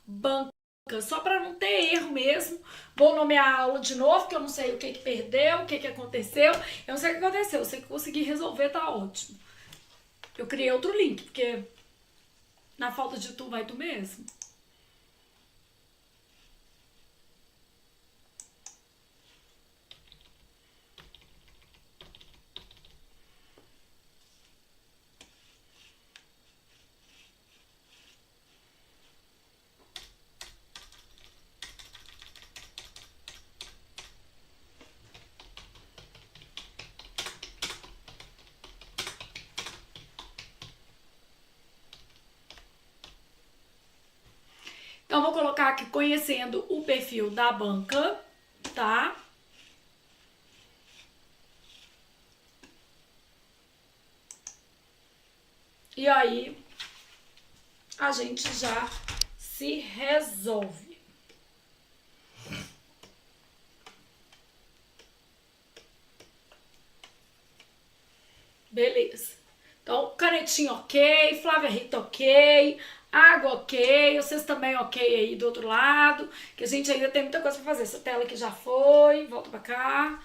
banca, só para não ter erro mesmo. Vou nomear a aula de novo, que eu não sei o que perdeu, o que aconteceu. Eu não sei o que aconteceu, eu sei que consegui resolver, tá ótimo. Eu criei outro link, porque na falta de tu, vai tu mesmo. Então, vou colocar aqui conhecendo o perfil da banca, tá? E aí, a gente já se resolve. Beleza. Então, canetinha ok, Flávia Rita ok, água ok, vocês também ok aí do outro lado, que a gente ainda tem muita coisa pra fazer. Essa tela aqui já foi, volta pra cá.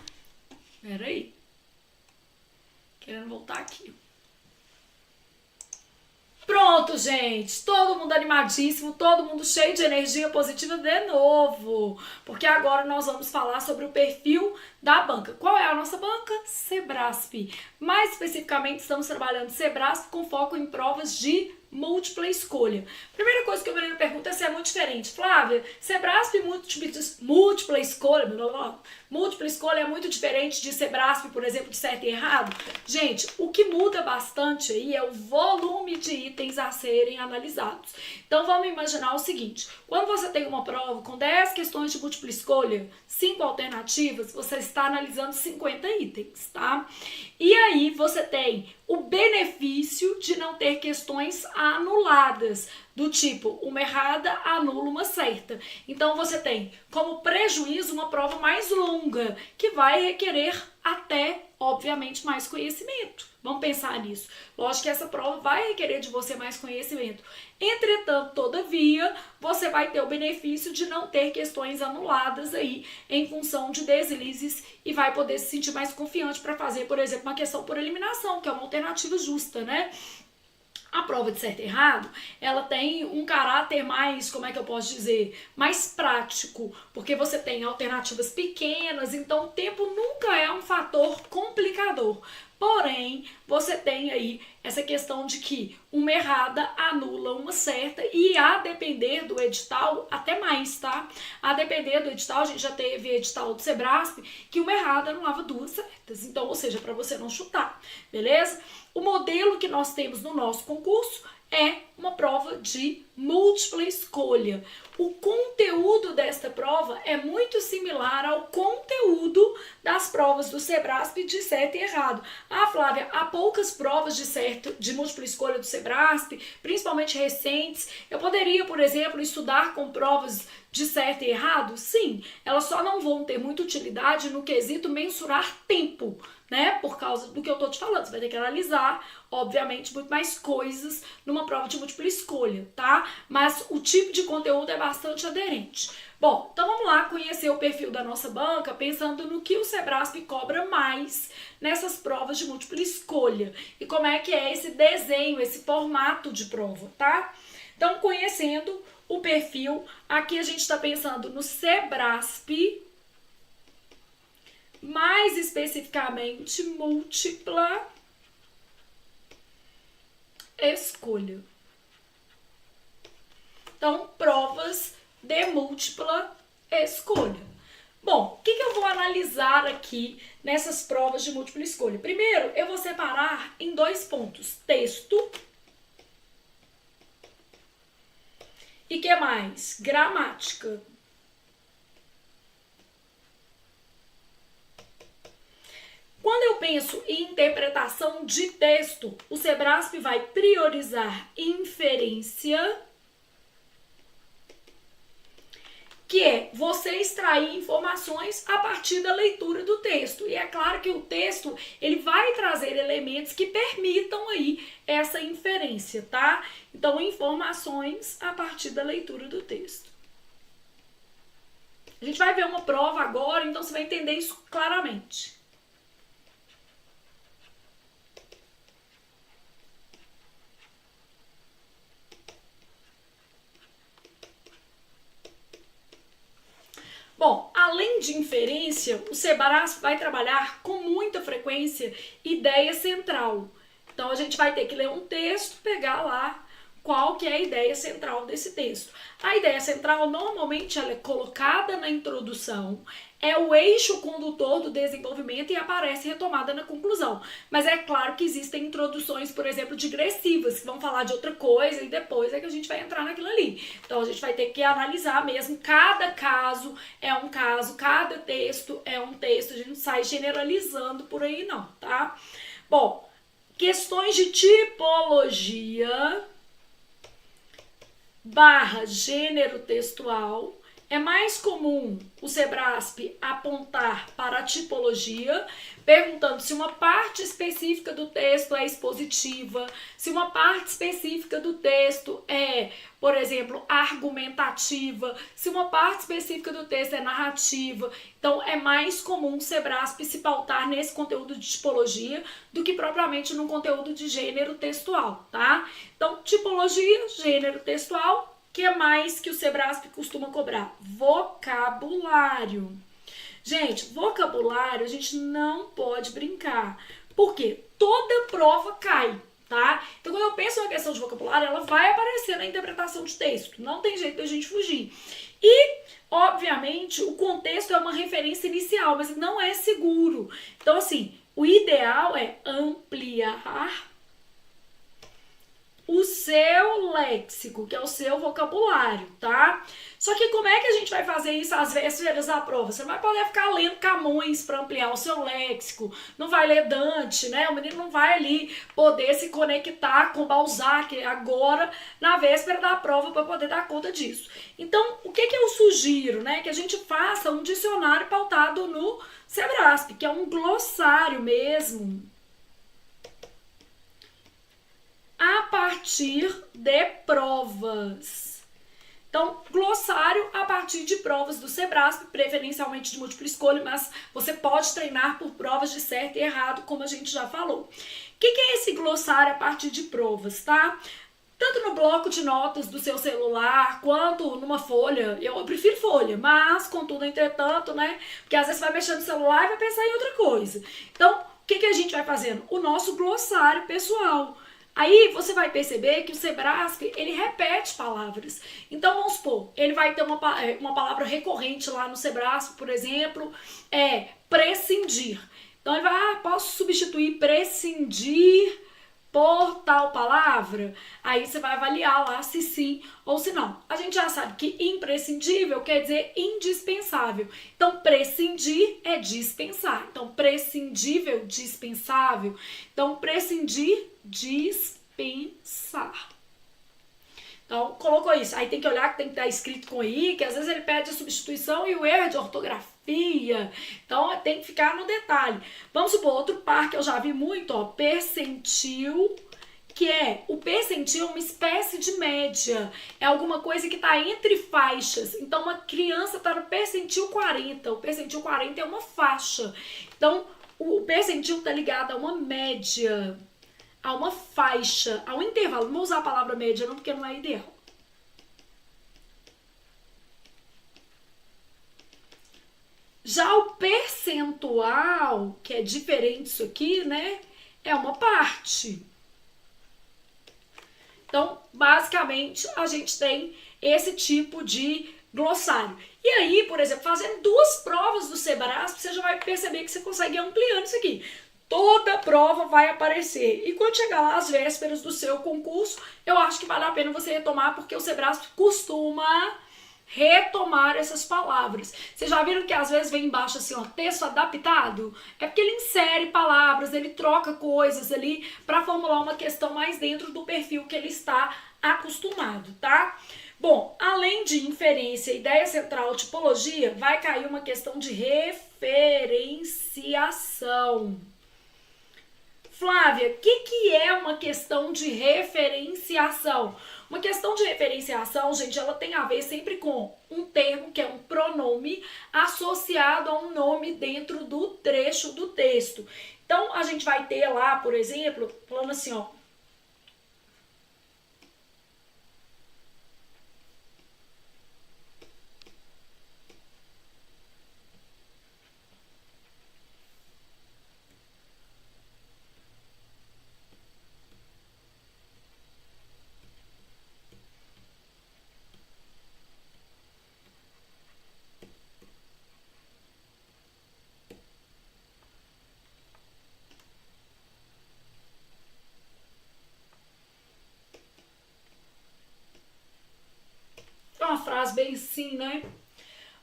Pera aí. Querendo voltar aqui. Pronto, gente. Todo mundo animadíssimo, todo mundo cheio de energia positiva de novo. Porque agora nós vamos falar sobre o perfil da banca. Qual é a nossa banca? Sebrasp. Mais especificamente, estamos trabalhando Sebrasp com foco em provas de múltipla escolha. Primeira coisa que o menino pergunta é se é muito diferente. Flávia, Sebrasp múltipla escolha, múltipla escolha é muito diferente de Sebrasp, por exemplo, de certo e errado? Gente, o que muda bastante aí é o volume de itens a serem analisados. Então vamos imaginar o seguinte, quando você tem uma prova com 10 questões de múltipla escolha, 5 alternativas, você está analisando 50 itens, tá? E aí você tem o benefício de não ter questões anuladas, do tipo, uma errada anula uma certa. Então você tem como prejuízo uma prova mais longa, que vai requerer até, obviamente, mais conhecimento. Vamos pensar nisso. Lógico que essa prova vai requerer de você mais conhecimento. Entretanto, todavia, você vai ter o benefício de não ter questões anuladas aí em função de deslizes e vai poder se sentir mais confiante para fazer, por exemplo, uma questão por eliminação, que é uma alternativa justa, né? A prova de certo e errado, ela tem um caráter mais, como é que eu posso dizer, mais prático, porque você tem alternativas pequenas, então o tempo nunca é um fator complicador. Porém, você tem aí essa questão de que uma errada anula uma certa e a depender do edital, até mais, tá? A depender do edital, a gente já teve edital do Sebrasp, que uma errada anulava duas certas. Então, ou seja, para você não chutar, beleza? O modelo que nós temos no nosso concurso é uma prova de múltipla escolha. O conteúdo desta prova é muito similar ao conteúdo das provas do Sebrasp de certo e errado. Ah, Flávia, há poucas provas de múltipla escolha do Sebrasp, principalmente recentes. Eu poderia, por exemplo, estudar com provas de certo e errado? Sim, elas só não vão ter muita utilidade no quesito mensurar tempo, né? Por causa do que eu tô te falando. Você vai ter que analisar, obviamente, muito mais coisas numa prova de múltipla escolha, tá? Mas o tipo de conteúdo é bastante aderente. Bom, então vamos lá conhecer o perfil da nossa banca, pensando no que o Sebrasp cobra mais nessas provas de múltipla escolha. E como é que é esse desenho, esse formato de prova, tá? Então, conhecendo o perfil, aqui a gente está pensando no Sebrasp, mais especificamente, múltipla escolha. Então, provas de múltipla escolha. Bom, o que eu vou analisar aqui nessas provas de múltipla escolha? Primeiro, eu vou separar em dois pontos: texto e que mais? Gramática. Quando eu penso em interpretação de texto, o Sebrasp vai priorizar inferência que é você extrair informações a partir da leitura do texto. E é claro que o texto, ele vai trazer elementos que permitam aí essa inferência, tá? Então, informações a partir da leitura do texto. A gente vai ver uma prova agora, então você vai entender isso claramente. Bom, além de inferência, o Sebrasp vai trabalhar com muita frequência ideia central. Então, a gente vai ter que ler um texto, pegar lá qual que é a ideia central desse texto. A ideia central, normalmente, ela é colocada na introdução, é o eixo condutor do desenvolvimento e aparece retomada na conclusão. Mas é claro que existem introduções, por exemplo, digressivas, que vão falar de outra coisa e depois é que a gente vai entrar naquilo ali. Então, a gente vai ter que analisar mesmo, cada caso é um caso, cada texto é um texto, a gente não sai generalizando por aí não, tá? Bom, questões de tipologia / gênero textual. É mais comum o Sebrasp apontar para a tipologia, perguntando se uma parte específica do texto é expositiva, se uma parte específica do texto é, por exemplo, argumentativa, se uma parte específica do texto é narrativa. Então, é mais comum o Sebrasp se pautar nesse conteúdo de tipologia do que propriamente num conteúdo de gênero textual, tá? Então, tipologia, gênero textual. O que é mais que o Sebrasp costuma cobrar? Vocabulário. Gente, vocabulário a gente não pode brincar. Por quê? Toda prova cai, tá? Então, quando eu penso na questão de vocabulário, ela vai aparecer na interpretação de texto. Não tem jeito da gente fugir. E, obviamente, o contexto é uma referência inicial, mas não é seguro. Então, assim, o ideal é ampliar o seu léxico, que é o seu vocabulário, tá? Só que como é que a gente vai fazer isso às vésperas da prova? Você não vai poder ficar lendo Camões para ampliar o seu léxico, não vai ler Dante, né? O menino não vai ali poder se conectar com Balzac agora na véspera da prova para poder dar conta disso. Então, o que eu sugiro, né? Que a gente faça um dicionário pautado no Sebrasp, que é um glossário mesmo, a partir de provas. Então, glossário a partir de provas do Sebrasp, preferencialmente de múltipla escolha, mas você pode treinar por provas de certo e errado, como a gente já falou. O que é esse glossário a partir de provas, tá? Tanto no bloco de notas do seu celular, quanto numa folha. Eu prefiro folha, mas, contudo, entretanto, né? Porque às vezes você vai mexer no celular e vai pensar em outra coisa. Então, o que a gente vai fazendo? O nosso glossário pessoal. Aí você vai perceber que o Sebrasp, ele repete palavras. Então, vamos supor, ele vai ter uma palavra recorrente lá no Sebrasp, por exemplo, é prescindir. Então, ele vai, posso substituir prescindir por tal palavra? Aí você vai avaliar lá se sim ou se não. A gente já sabe que imprescindível quer dizer indispensável. Então, prescindir é dispensar. Então, prescindível, dispensável. Então, prescindir, dispensar. Então, colocou isso. Aí tem que olhar que tem que estar escrito com I, que às vezes ele pede a substituição e o erro é de ortografia. Então, tem que ficar no detalhe. Vamos supor, outro par que eu já vi muito, ó, percentil, que é, o percentil é uma espécie de média. É alguma coisa que está entre faixas. Então, uma criança está no percentil 40. O percentil 40 é uma faixa. Então, o percentil está ligado a uma média, a uma faixa, a um intervalo. Não vou usar a palavra média não, porque não é ideal. Já o percentual, que é diferente disso aqui, né? É uma parte. Então, basicamente, a gente tem esse tipo de glossário. E aí, por exemplo, fazendo 2 provas do Sebrasp, você já vai perceber que você consegue ir ampliando isso aqui. Toda prova vai aparecer. E quando chegar lá às vésperas do seu concurso, eu acho que vale a pena você retomar, porque o Sebrasp costuma retomar essas palavras. Vocês já viram que às vezes vem embaixo assim, ó, texto adaptado? É porque ele insere palavras, ele troca coisas ali para formular uma questão mais dentro do perfil que ele está acostumado, tá? Bom, além de inferência, ideia central, tipologia, vai cair uma questão de referenciação. Flávia, o que é uma questão de referenciação? Uma questão de referenciação, gente, ela tem a ver sempre com um termo, que é um pronome, associado a um nome dentro do trecho do texto. Então, a gente vai ter lá, por exemplo, falando assim, ó, uma frase bem assim, né?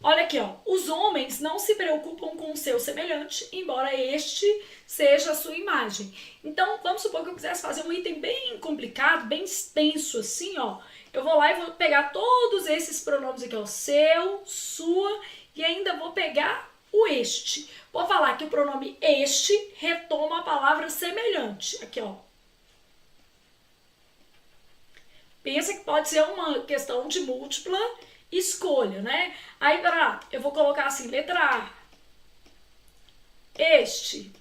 Olha aqui, ó. Os homens não se preocupam com o seu semelhante, embora este seja a sua imagem. Então, vamos supor que eu quisesse fazer um item bem complicado, bem extenso, assim, ó. Eu vou lá e vou pegar todos esses pronomes aqui, ó. Seu, sua, e ainda vou pegar o este. Vou falar que o pronome este retoma a palavra semelhante. Aqui, ó. Pensa que pode ser uma questão de múltipla escolha, né? Aí, eu vou colocar assim, letra A. Este.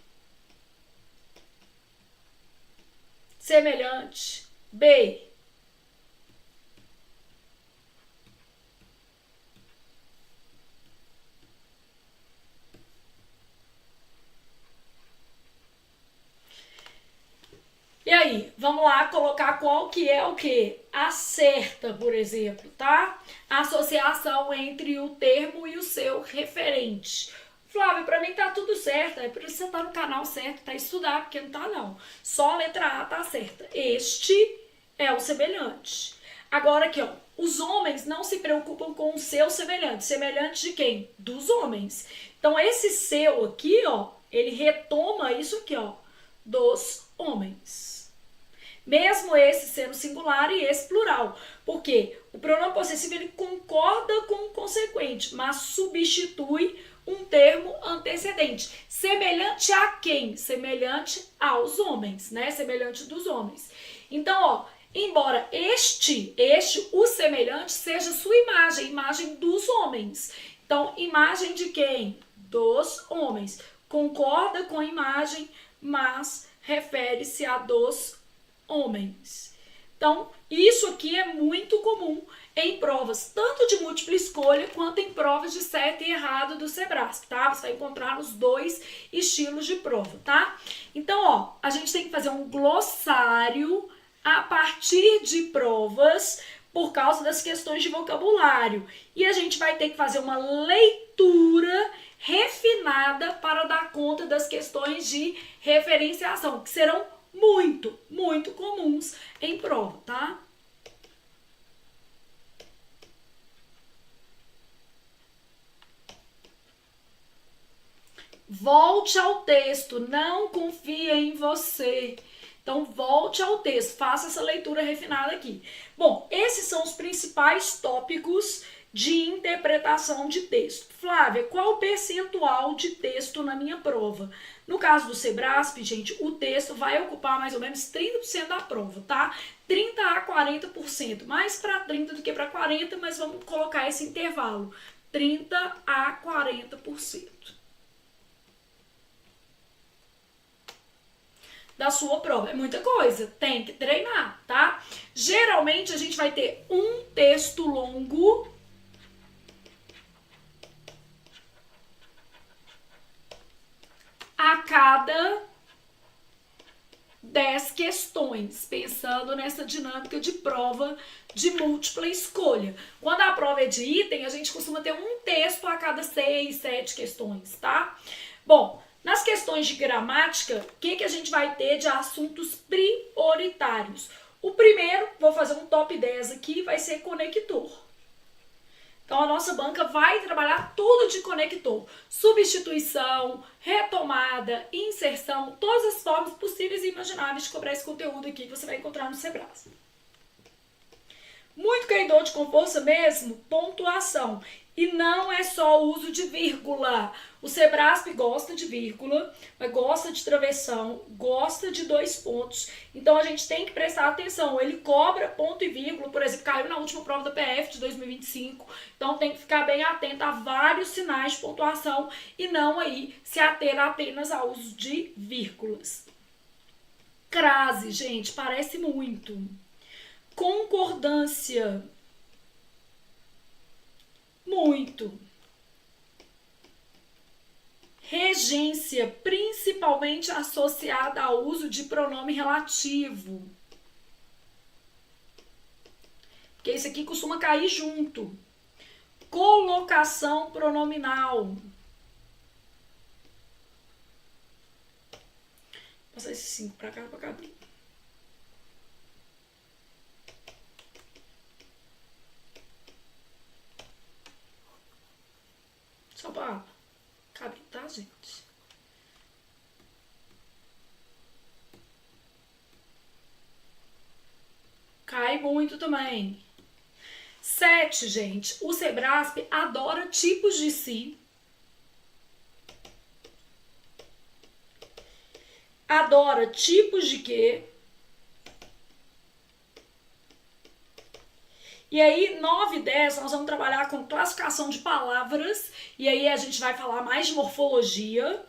Semelhante. B. E aí, vamos lá colocar qual que é o quê? A certa, por exemplo, tá? A associação entre o termo e o seu referente. Flávio, pra mim tá tudo certo, é por isso que você tá no canal certo, tá estudar, porque não tá não. Só a letra A tá certa. Este é o semelhante. Agora aqui, ó, os homens não se preocupam com o seu semelhante. Semelhante de quem? Dos homens. Então esse seu aqui, ó, ele retoma isso aqui, ó, dos homens. Mesmo esse sendo singular e esse plural. Porque o pronome possessivo ele concorda com o consequente, mas substitui um termo antecedente. Semelhante a quem? Semelhante aos homens, né? Semelhante dos homens. Então, ó, embora o semelhante seja sua imagem, imagem dos homens. Então, imagem de quem? Dos homens. Concorda com a imagem, mas refere-se a dos homens. Então, isso aqui é muito comum em provas, tanto de múltipla escolha, quanto em provas de certo e errado do Sebrasp, tá? Você vai encontrar os dois estilos de prova, tá? Então, ó, a gente tem que fazer um glossário a partir de provas, por causa das questões de vocabulário. E a gente vai ter que fazer uma leitura refinada para dar conta das questões de referenciação, que serão muito, muito comuns em prova, tá? Volte ao texto, não confie em você. Então, volte ao texto, faça essa leitura refinada aqui. Bom, esses são os principais tópicos de interpretação de texto. Flávia, qual o percentual de texto na minha prova? No caso do Sebrasp, gente, o texto vai ocupar mais ou menos 30% da prova, tá? 30 a 40%, mais para 30 do que para 40, mas vamos colocar esse intervalo, 30 a 40%. Da sua prova. É muita coisa, tem que treinar, tá? Geralmente a gente vai ter um texto longo a cada 10 questões, pensando nessa dinâmica de prova de múltipla escolha. Quando a prova é de item, a gente costuma ter um texto a cada 6, 7 questões, tá? Bom, nas questões de gramática, o que a gente vai ter de assuntos prioritários? O primeiro, vou fazer um top 10 aqui, vai ser conector. Então, a nossa banca vai trabalhar tudo de conector. Substituição, retomada, inserção, todas as formas possíveis e imagináveis de cobrar esse conteúdo aqui que você vai encontrar no Sebrasp. Muito caidor de com força mesmo, pontuação. E não é só o uso de vírgula. O Sebrasp gosta de vírgula, mas gosta de travessão, gosta de 2 pontos. Então a gente tem que prestar atenção. Ele cobra ponto e vírgula, por exemplo, caiu na última prova da PF de 2025. Então tem que ficar bem atento a vários sinais de pontuação e não aí se ater apenas ao uso de vírgulas. Crase, gente, parece muito. Concordância. Muito. Regência, principalmente associada ao uso de pronome relativo. Porque isso aqui costuma cair junto. Colocação pronominal. Vou passar esse 5 para cá, para cá. Só para caber, tá, gente? Cai muito também. 7, gente. O Sebrasp adora tipos de si. Adora tipos de que. E aí, 9 e 10, nós vamos trabalhar com classificação de palavras. E aí, a gente vai falar mais de morfologia.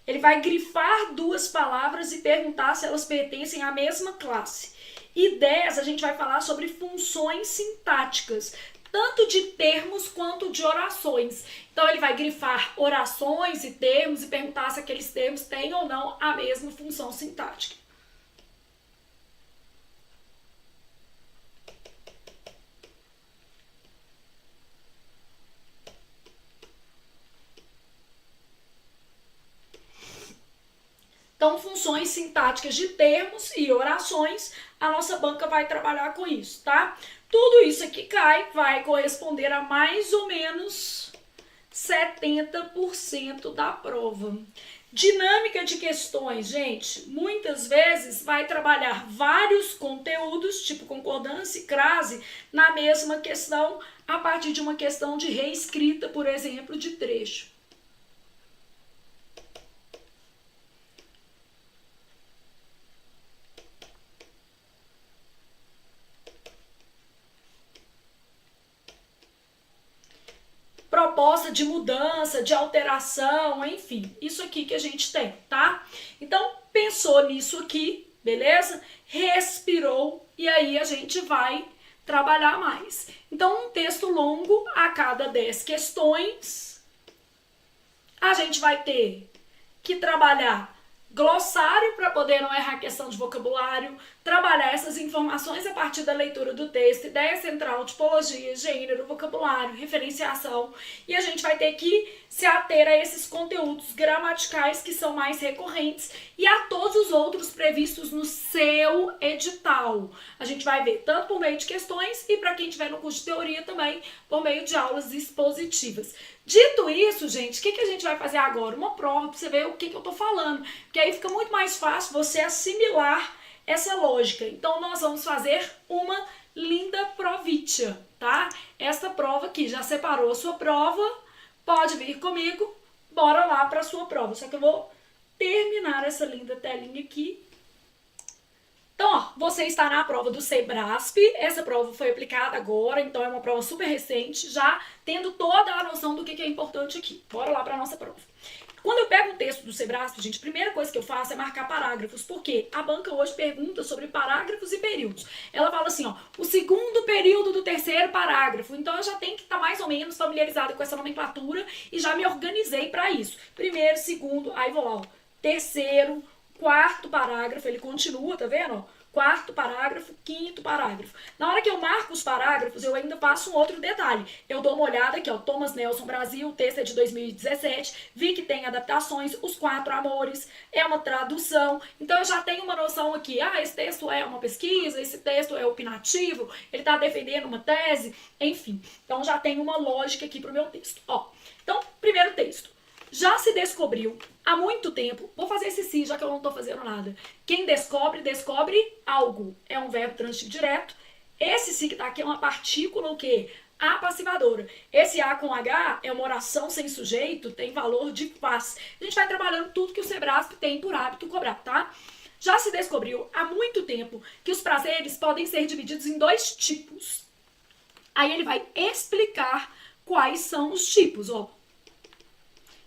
Ele vai grifar 2 palavras e perguntar se elas pertencem à mesma classe. E 10, a gente vai falar sobre funções sintáticas, tanto de termos quanto de orações. Então, ele vai grifar orações e termos e perguntar se aqueles termos têm ou não a mesma função sintática. Então, funções sintáticas de termos e orações, a nossa banca vai trabalhar com isso, tá? Tudo isso aqui vai corresponder a mais ou menos 70% da prova. Dinâmica de questões, gente, muitas vezes vai trabalhar vários conteúdos, tipo concordância e crase, na mesma questão, a partir de uma questão de reescrita, por exemplo, de trecho. Proposta de mudança, de alteração, enfim, isso aqui que a gente tem, tá? Então, pensou nisso aqui, beleza? Respirou e aí a gente vai trabalhar mais. Então, um texto longo a cada 10 questões, a gente vai ter que trabalhar glossário para poder não errar a questão de vocabulário, trabalhar essas informações a partir da leitura do texto, ideia central, tipologia, gênero, vocabulário, referenciação, e a gente vai ter que se ater a esses conteúdos gramaticais que são mais recorrentes e a todos os outros previstos no seu edital. A gente vai ver tanto por meio de questões e para quem tiver no curso de teoria também, por meio de aulas expositivas. Dito isso, gente, o que a gente vai fazer agora? Uma prova para você ver o que eu tô falando, porque aí fica muito mais fácil você assimilar essa lógica. Então, nós vamos fazer uma linda provitia, tá? Essa prova aqui, já separou a sua prova, pode vir comigo, bora lá para a sua prova. Só que eu vou terminar essa linda telinha aqui. Então, ó, você está na prova do Sebrasp, essa prova foi aplicada agora, então é uma prova super recente, já tendo toda a noção do que é importante aqui. Bora lá para a nossa prova. Quando eu pego um texto do Sebrasp, gente, a primeira coisa que eu faço é marcar parágrafos, porque a banca hoje pergunta sobre parágrafos e períodos. Ela fala assim, ó, o segundo período do terceiro parágrafo, então eu já tenho que estar mais ou menos familiarizada com essa nomenclatura e já me organizei para isso. Primeiro, segundo, aí vou lá, ó, terceiro, quarto parágrafo, ele continua, tá vendo? quarto parágrafo, quinto parágrafo. Na hora que eu marco os parágrafos, eu ainda faço um outro detalhe. Eu dou uma olhada aqui, ó, Thomas Nelson Brasil, o texto é de 2017, vi que tem adaptações, Os Quatro Amores, é uma tradução. Então eu já tenho uma noção aqui, esse texto é uma pesquisa, esse texto é opinativo, ele está defendendo uma tese, enfim. Então já tem uma lógica aqui para o meu texto. Ó, então, primeiro texto. Já se descobriu há muito tempo, vou fazer esse si, já que eu não estou fazendo nada. Quem descobre, descobre algo. É um verbo transitivo direto. Esse si que está aqui é uma partícula, o quê? Apassivadora. Esse A com H é uma oração sem sujeito, tem valor de faz. A gente vai trabalhando tudo que o Sebrasp tem por hábito cobrar, tá? Já se descobriu há muito tempo que os prazeres podem ser divididos em dois tipos. Aí ele vai explicar quais são os tipos, ó.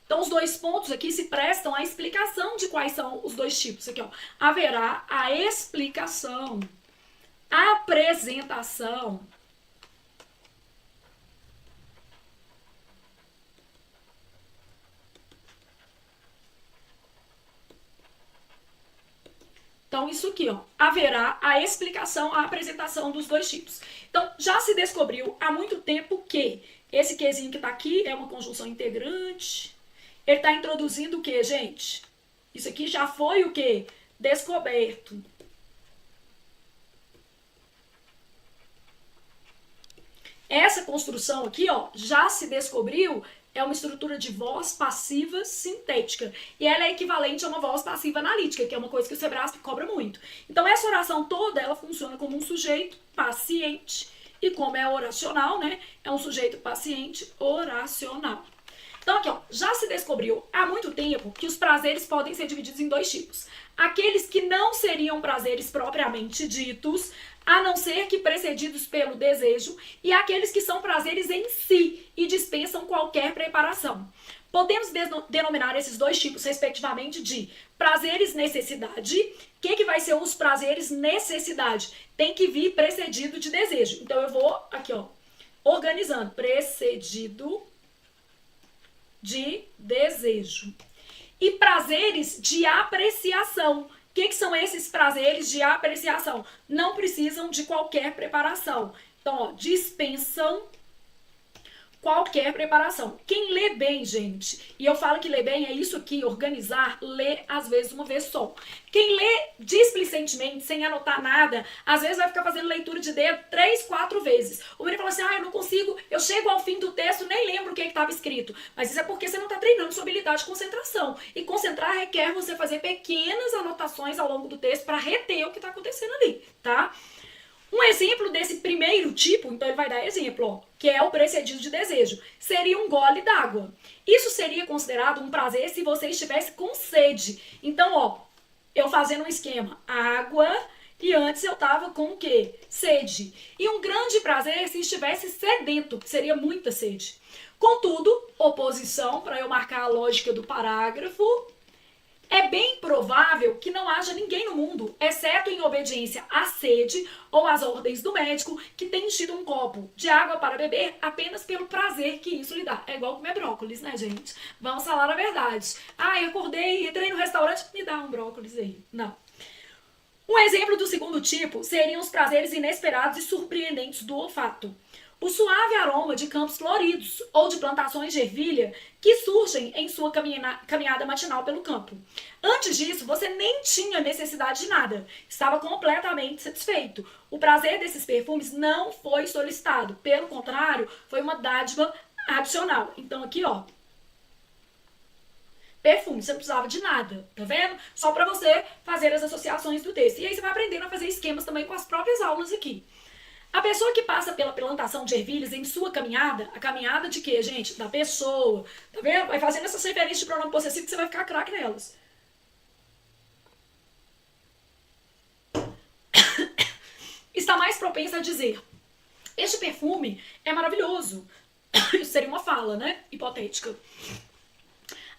Então, os dois pontos aqui se prestam à explicação de quais são os dois tipos. Aqui, ó. Haverá a explicação, a apresentação Então, isso aqui, ó, haverá a explicação, a apresentação dos dois tipos. Então, já se descobriu há muito tempo que esse quezinho que tá aqui é uma conjunção integrante. Ele está introduzindo o que, gente? Isso aqui já foi o que? Descoberto. Essa construção aqui, ó, já se descobriu, é uma estrutura de voz passiva sintética. E ela é equivalente a uma voz passiva analítica, que é uma coisa que o Sebrasp cobra muito. Então, essa oração toda, ela funciona como um sujeito paciente. E como é oracional, né? É um sujeito paciente oracional. Então, aqui, ó, já se descobriu há muito tempo que os prazeres podem ser divididos em dois tipos. Aqueles que não seriam prazeres propriamente ditos, a não ser que precedidos pelo desejo, e aqueles que são prazeres em si e dispensam qualquer preparação. Podemos denominar esses dois tipos, respectivamente, de prazeres necessidade. O que vai ser os prazeres necessidade? Tem que vir precedido de desejo. Então, eu vou aqui, ó, organizando. Precedido de desejo. E prazeres de apreciação. O que são esses prazeres de apreciação? Não precisam de qualquer preparação. Então, ó, dispensam qualquer preparação. Quem lê bem, gente, e eu falo que lê bem é isso aqui, organizar, lê às vezes uma vez só. Quem lê displicentemente, sem anotar nada, às vezes vai ficar fazendo leitura de dedo 3, 4 vezes. O menino fala assim, eu não consigo, eu chego ao fim do texto, nem lembro o que estava escrito. Mas isso é porque você não está treinando sua habilidade de concentração. E concentrar requer você fazer pequenas anotações ao longo do texto para reter o que está acontecendo ali, tá? Um exemplo desse primeiro tipo, então ele vai dar exemplo, ó, que é o precedido de desejo, seria um gole d'água. Isso seria considerado um prazer se você estivesse com sede. Então, ó, eu fazendo um esquema, água, e antes eu tava com o quê? Sede. E um grande prazer se estivesse sedento, que seria muita sede. Contudo, oposição, para eu marcar a lógica do parágrafo, é bem provável que não haja ninguém no mundo, exceto em obediência à sede ou às ordens do médico, que tenha enchido um copo de água para beber apenas pelo prazer que isso lhe dá. É igual comer brócolis, né, gente? Vamos falar a verdade. Eu acordei, entrei no restaurante, me dá um brócolis aí. Não. Um exemplo do segundo tipo seriam os prazeres inesperados e surpreendentes do olfato. O suave aroma de campos floridos ou de plantações de ervilha que surgem em sua caminhada matinal pelo campo. Antes disso, você nem tinha necessidade de nada. Estava completamente satisfeito. O prazer desses perfumes não foi solicitado. Pelo contrário, foi uma dádiva adicional. Então aqui, ó, perfume, você não precisava de nada, tá vendo? Só para você fazer as associações do texto. E aí você vai aprendendo a fazer esquemas também com as próprias aulas aqui. A pessoa que passa pela plantação de ervilhas em sua caminhada, a caminhada de quê, gente? Da pessoa, tá vendo? Vai fazendo essas referências de pronome possessivo que você vai ficar craque nelas. Está mais propensa a dizer, este perfume é maravilhoso. Isso seria uma fala, né? Hipotética.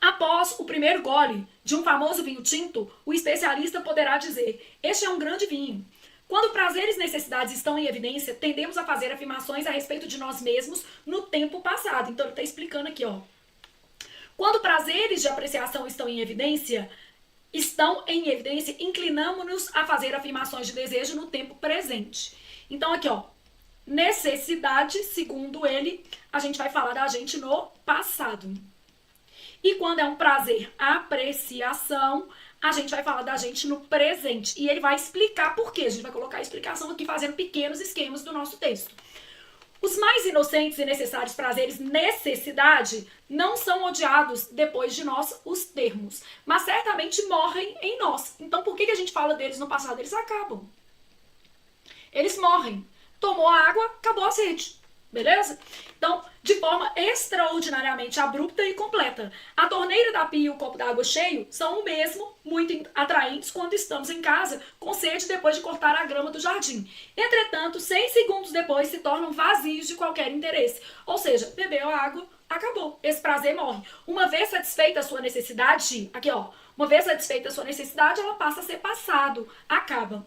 Após o primeiro gole de um famoso vinho tinto, o especialista poderá dizer, este é um grande vinho. Quando prazeres e necessidades estão em evidência, tendemos a fazer afirmações a respeito de nós mesmos no tempo passado. Então, ele está explicando aqui, ó. Quando prazeres de apreciação estão em evidência, estão em evidência, inclinamos-nos a fazer afirmações de desejo no tempo presente. Então, aqui, ó, necessidade, segundo ele, a gente vai falar da gente no passado. E quando é um prazer, apreciação, a gente vai falar da gente no presente. E ele vai explicar por quê. A gente vai colocar a explicação aqui fazendo pequenos esquemas do nosso texto. Os mais inocentes e necessários prazeres, necessidade, não são odiados depois de nós os termos, mas certamente morrem em nós. Então, por que a gente fala deles no passado? Eles acabam. Eles morrem. Tomou a água, acabou a sede. Beleza? Então, de forma extraordinariamente abrupta e completa. A torneira da pia e o copo d'água cheio são o mesmo, muito atraentes quando estamos em casa com sede depois de cortar a grama do jardim. Entretanto, 6 segundos depois se tornam vazios de qualquer interesse. Ou seja, bebeu a água, acabou. Esse prazer morre. Uma vez satisfeita a sua necessidade, aqui ó, uma vez satisfeita a sua necessidade, ela passa a ser passado, acaba.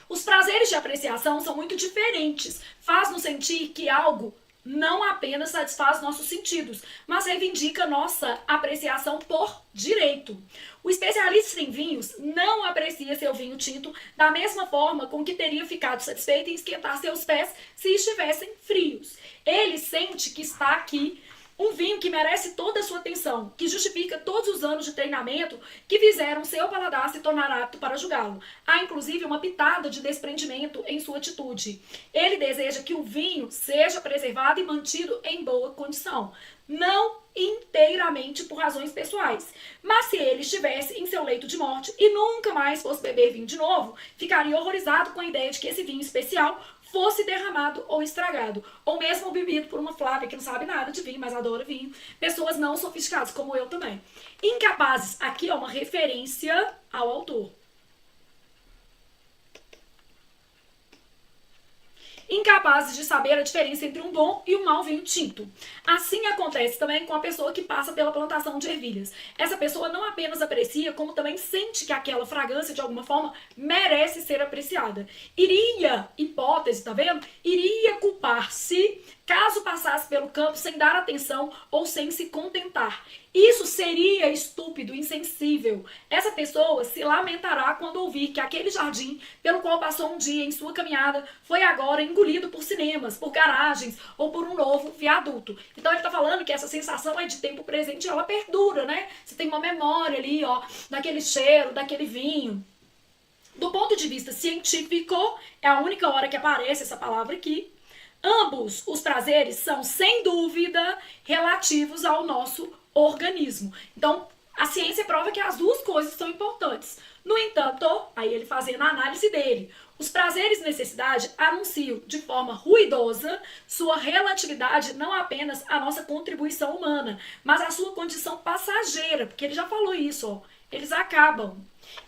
Os prazeres de apreciação são muito diferentes. Faz-nos sentir que algo não apenas satisfaz nossos sentidos, mas reivindica nossa apreciação por direito. O especialista em vinhos não aprecia seu vinho tinto da mesma forma com que teria ficado satisfeito em esquentar seus pés se estivessem frios. Ele sente que está aqui um vinho que merece toda a sua atenção, que justifica todos os anos de treinamento que fizeram seu paladar se tornar apto para julgá-lo. Há, inclusive, uma pitada de desprendimento em sua atitude. Ele deseja que o vinho seja preservado e mantido em boa condição. Não inteiramente por razões pessoais. Mas se ele estivesse em seu leito de morte e nunca mais fosse beber vinho de novo, ficaria horrorizado com a ideia de que esse vinho especial fosse derramado ou estragado, ou mesmo bebido por uma Flávia que não sabe nada de vinho, mas adora vinho. Pessoas não sofisticadas, como eu também. Incapazes, aqui é uma referência ao autor. Incapazes de saber a diferença entre um bom e um mau vinho tinto. Assim acontece também com a pessoa que passa pela plantação de ervilhas. Essa pessoa não apenas aprecia, como também sente que aquela fragrância, de alguma forma, merece ser apreciada. Hipótese, tá vendo? Iria culpar-se caso passasse pelo campo sem dar atenção ou sem se contentar. Isso seria estúpido, insensível. Essa pessoa se lamentará quando ouvir que aquele jardim pelo qual passou um dia em sua caminhada foi agora engolido por cinemas, por garagens ou por um novo viaduto. Então ele está falando que essa sensação é de tempo presente, ela perdura, né? Você tem uma memória ali, ó, daquele cheiro, daquele vinho. Do ponto de vista científico, é a única hora que aparece essa palavra aqui. Ambos os prazeres são, sem dúvida, relativos ao nosso organismo. Então, a ciência prova que as duas coisas são importantes. No entanto, aí ele fazendo a análise dele, os prazeres e necessidade anunciam de forma ruidosa sua relatividade não apenas à nossa contribuição humana, mas à sua condição passageira, porque ele já falou isso, ó, eles acabam.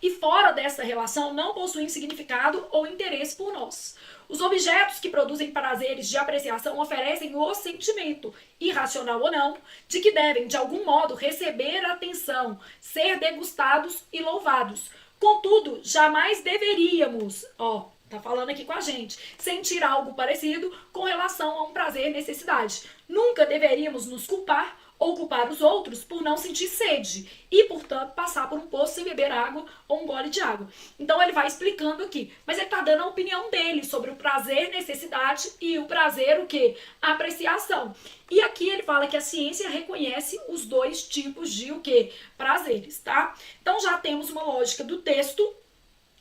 E fora dessa relação não possuem significado ou interesse por nós. Os objetos que produzem prazeres de apreciação oferecem o sentimento, irracional ou não, de que devem, de algum modo, receber atenção, ser degustados e louvados. Contudo, jamais deveríamos, ó, tá falando aqui com a gente, sentir algo parecido com relação a um prazer e necessidade. Nunca deveríamos nos culpar ou culpar os outros por não sentir sede e, portanto, passar por um poço sem beber água ou um gole de água. Então ele vai explicando aqui, mas ele está dando a opinião dele sobre o prazer, necessidade e o prazer, o quê? A apreciação. E aqui ele fala que a ciência reconhece os dois tipos de o quê? Prazeres, tá? Então já temos uma lógica do texto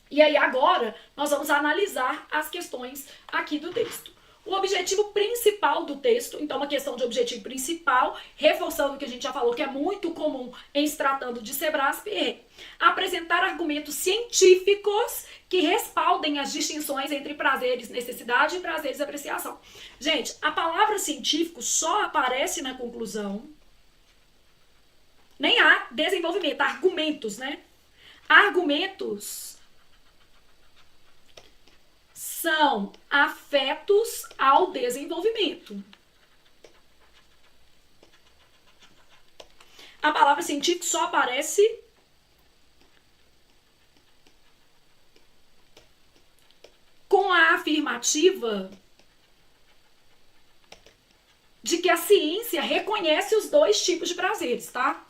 e aí agora nós vamos analisar as questões aqui do texto. O objetivo principal do texto, então uma questão de objetivo principal, reforçando o que a gente já falou, que é muito comum em se tratando de Sebrasp, é apresentar argumentos científicos que respaldem as distinções entre prazeres, necessidade e prazeres, apreciação. Gente, a palavra científico só aparece na conclusão, nem há desenvolvimento, argumentos, né? Argumentos são afetos ao desenvolvimento. A palavra científico só aparece com a afirmativa de que a ciência reconhece os dois tipos de prazeres, tá?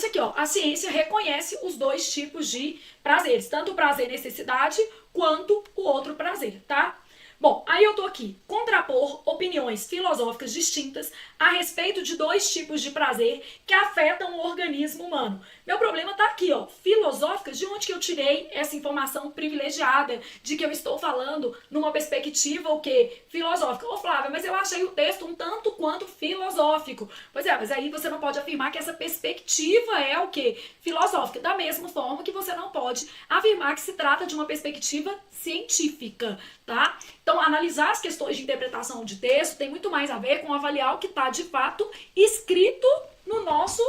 aqui, ó, a ciência reconhece os dois tipos de prazeres, tanto o prazer necessidade quanto o outro prazer, tá? Bom, aí eu tô aqui, contrapor opiniões filosóficas distintas a respeito de dois tipos de prazer que afetam o organismo humano. Meu problema tá aqui, ó, filosóficas, de onde que eu tirei essa informação privilegiada de que eu estou falando numa perspectiva, o quê? Filosófica. Ô Flávia, mas eu achei o texto um tanto quanto filosófico. Pois é, mas aí você não pode afirmar que essa perspectiva é o quê? Filosófica. Da mesma forma que você não pode afirmar que se trata de uma perspectiva científica, tá? Então, analisar as questões de interpretação de texto tem muito mais a ver com avaliar o que está, de fato, escrito no nosso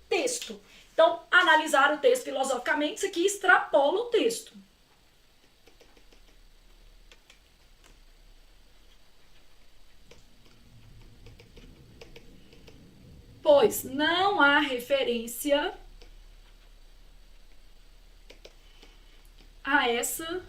texto. Então, analisar o texto filosoficamente, isso aqui extrapola o texto. Pois não há referência a essa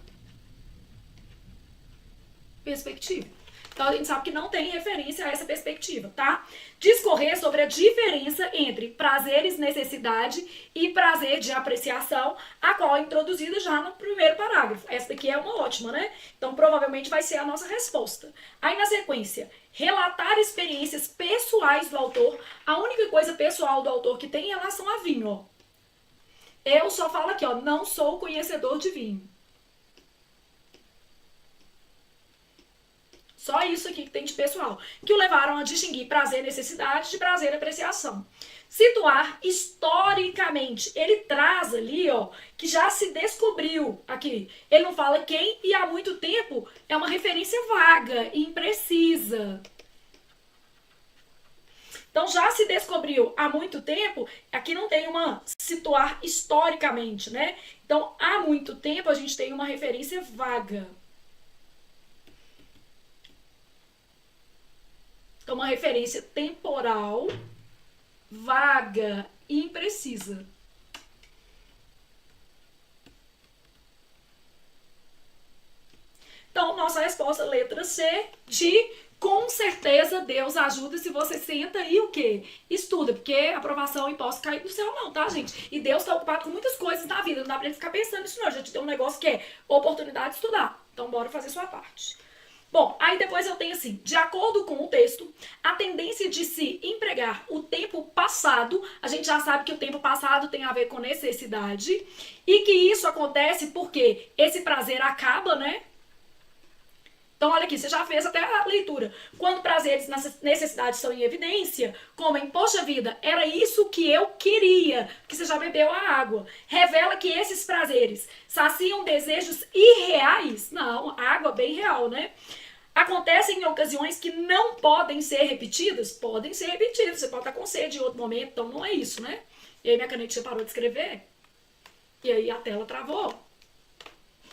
perspectiva. Então a gente sabe que não tem referência a essa perspectiva, tá? Discorrer sobre a diferença entre prazeres, necessidade e prazer de apreciação, a qual é introduzida já no primeiro parágrafo. Essa daqui é uma ótima, né? Então provavelmente vai ser a nossa resposta. Aí na sequência, relatar experiências pessoais do autor. A única coisa pessoal do autor que tem em relação a vinho, ó. Eu só falo aqui, ó, não sou conhecedor de vinho. Só isso aqui que tem de pessoal, que o levaram a distinguir prazer e necessidade de prazer e apreciação. Situar historicamente, ele traz ali, ó, que já se descobriu aqui. Ele não fala quem e há muito tempo é uma referência vaga e imprecisa. Então já se descobriu há muito tempo, aqui não tem uma situar historicamente, né? Então há muito tempo a gente tem uma referência vaga. Então, uma referência temporal, vaga e imprecisa. Então, nossa resposta, letra C, de com certeza Deus ajuda se você senta e o quê? Estuda, porque aprovação e posso cair do céu não, tá, gente? E Deus está ocupado com muitas coisas na vida, não dá pra ele ficar pensando nisso não. A gente tem um negócio que é oportunidade de estudar. Então, bora fazer sua parte. Bom, aí depois eu tenho assim, de acordo com o texto, a tendência de se empregar o tempo passado, a gente já sabe que o tempo passado tem a ver com necessidade, e que isso acontece porque esse prazer acaba, né? Então, olha aqui, você já fez até a leitura. Quando prazeres e necessidades estão em evidência, como em, poxa vida, era isso que eu queria, que você já bebeu a água. Revela que esses prazeres saciam desejos irreais. Não, água bem real, né? Acontecem em ocasiões que não podem ser repetidas? Podem ser repetidas. Você pode estar com sede em outro momento, então não é isso, né? E aí minha canetinha parou de escrever. E aí a tela travou.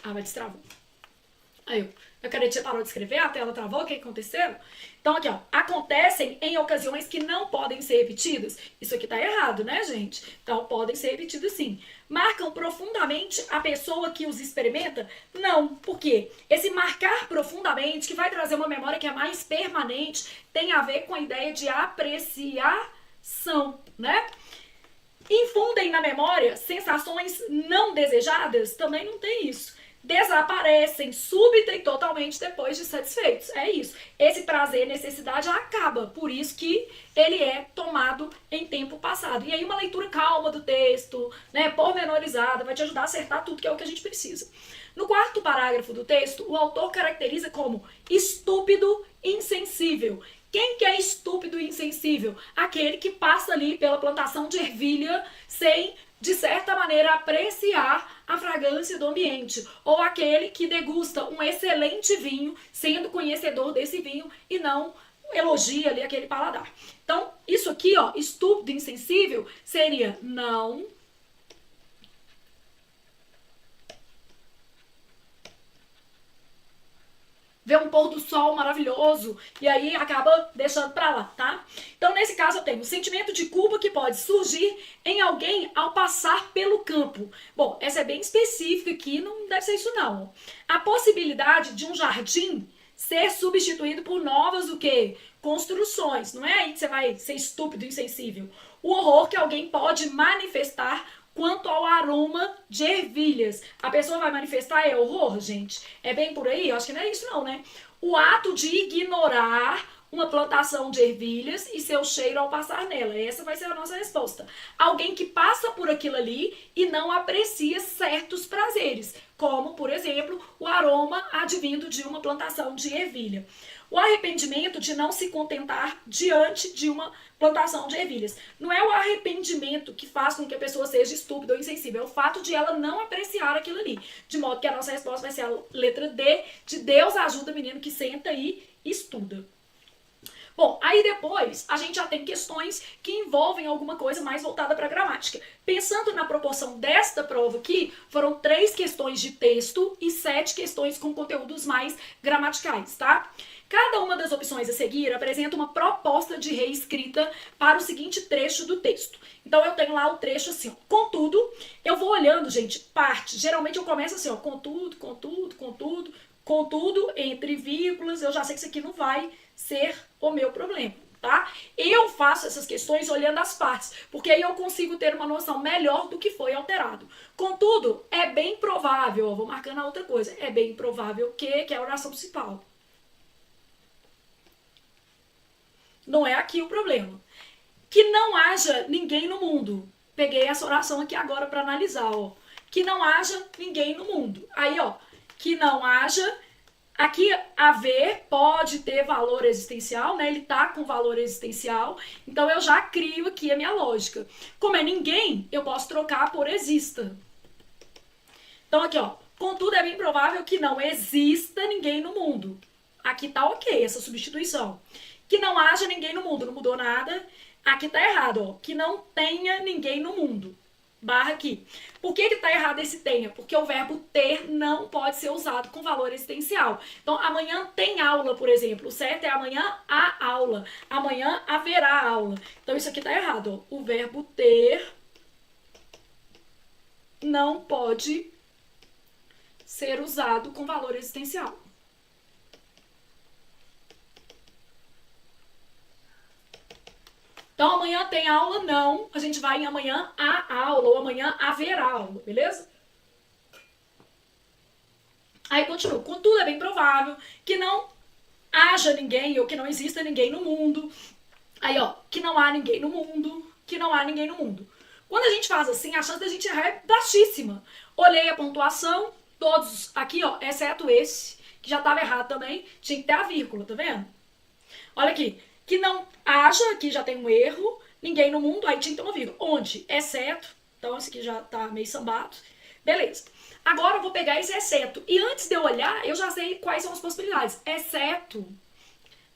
Ah, mas destravou. Aí, a canetinha parou de escrever, a tela travou, o que aconteceu? Então aqui, ó, acontecem em ocasiões que não podem ser repetidas. Isso aqui tá errado, né, gente? Então podem ser repetidas sim. Marcam profundamente a pessoa que os experimenta? Não, porque esse marcar profundamente, que vai trazer uma memória que é mais permanente, tem a ver com a ideia de apreciação, né? Infundem na memória sensações não desejadas? Também não tem isso. Desaparecem súbita e totalmente depois de satisfeitos. É isso. Esse prazer e necessidade acaba. Por isso que ele é tomado em tempo passado. E aí uma leitura calma do texto, né, pormenorizada, vai te ajudar a acertar tudo, que é o que a gente precisa. No quarto parágrafo do texto, o autor caracteriza como estúpido insensível. Quem que é estúpido e insensível? Aquele que passa ali pela plantação de ervilha sem, de certa maneira, apreciar a fragrância do ambiente. Ou aquele que degusta um excelente vinho, sendo conhecedor desse vinho e não elogia ali aquele paladar. Então, isso aqui, ó, estúpido, insensível, seria não ver um pôr do sol maravilhoso e aí acaba deixando pra lá, tá? Então, nesse caso, eu tenho o sentimento de culpa que pode surgir em alguém ao passar pelo campo. Bom, essa é bem específica aqui, não deve ser isso não. A possibilidade de um jardim ser substituído por novas o quê? construções. Não é aí que você vai ser estúpido, insensível. O horror que alguém pode manifestar quanto ao aroma de ervilhas. A pessoa vai manifestar horror, gente? É bem por aí? Eu acho que não é isso não, né? O ato de ignorar uma plantação de ervilhas e seu cheiro ao passar nela. Essa vai ser a nossa resposta. Alguém que passa por aquilo ali e não aprecia certos prazeres, como, por exemplo, o aroma advindo de uma plantação de ervilha. O arrependimento de não se contentar diante de uma plantação de ervilhas. Não é o arrependimento que faz com que a pessoa seja estúpida ou insensível, é o fato de ela não apreciar aquilo ali. De modo que a nossa resposta vai ser a letra D, de Deus ajuda o menino que senta aí e estuda. Bom, aí depois a gente já tem questões que envolvem alguma coisa mais voltada para a gramática. Pensando na proporção desta prova aqui, foram 3 questões de texto e 7 questões com conteúdos mais gramaticais, tá? Cada uma das opções a seguir apresenta uma proposta de reescrita para o seguinte trecho do texto. Então eu tenho lá o trecho assim, ó. Contudo, eu vou olhando, gente, parte. Geralmente eu começo assim, ó, contudo, entre vírgulas. Eu já sei que isso aqui não vai ser o meu problema, tá? Eu faço essas questões olhando as partes, porque aí eu consigo ter uma noção melhor do que foi alterado. Contudo, é bem provável, ó, vou marcando a outra coisa, é bem provável que é a oração principal. Não é aqui o problema. Que não haja ninguém no mundo. Peguei essa oração aqui agora para analisar, ó. Que não haja ninguém no mundo. Aí, ó, que não haja. Aqui, haver pode ter valor existencial, né? Ele tá com valor existencial. Então, eu já crio aqui a minha lógica. Como é ninguém, eu posso trocar por exista. Então, aqui, ó. Contudo, é bem provável que não exista ninguém no mundo. Aqui tá ok, essa substituição. Que não haja ninguém no mundo, não mudou nada. Aqui tá errado, ó. Que não tenha ninguém no mundo. Barra aqui. Por que tá errado esse tenha? Porque o verbo ter não pode ser usado com valor existencial. Então, amanhã tem aula, por exemplo. O certo é amanhã há aula. Amanhã haverá aula. Então, isso aqui tá errado, ó. O verbo ter não pode ser usado com valor existencial. Então, amanhã tem aula? Não. A gente vai em amanhã há aula, ou amanhã haverá aula, beleza? Aí continua. Contudo, é bem provável que não haja ninguém, ou que não exista ninguém no mundo. Aí, ó, que não há ninguém no mundo, que não há ninguém no mundo. Quando a gente faz assim, a chance da gente errar é baixíssima. Olhei a pontuação, todos aqui, ó, exceto esse, que já estava errado também, tinha que ter a vírgula, tá vendo? Olha aqui. Que não haja, aqui já tem um erro, ninguém no mundo, aí tinha que ter uma vírgula. Onde? Exceto. Então, esse aqui já tá meio sambado. Beleza. Agora eu vou pegar esse exceto. E antes de eu olhar, eu já sei quais são as possibilidades. Exceto,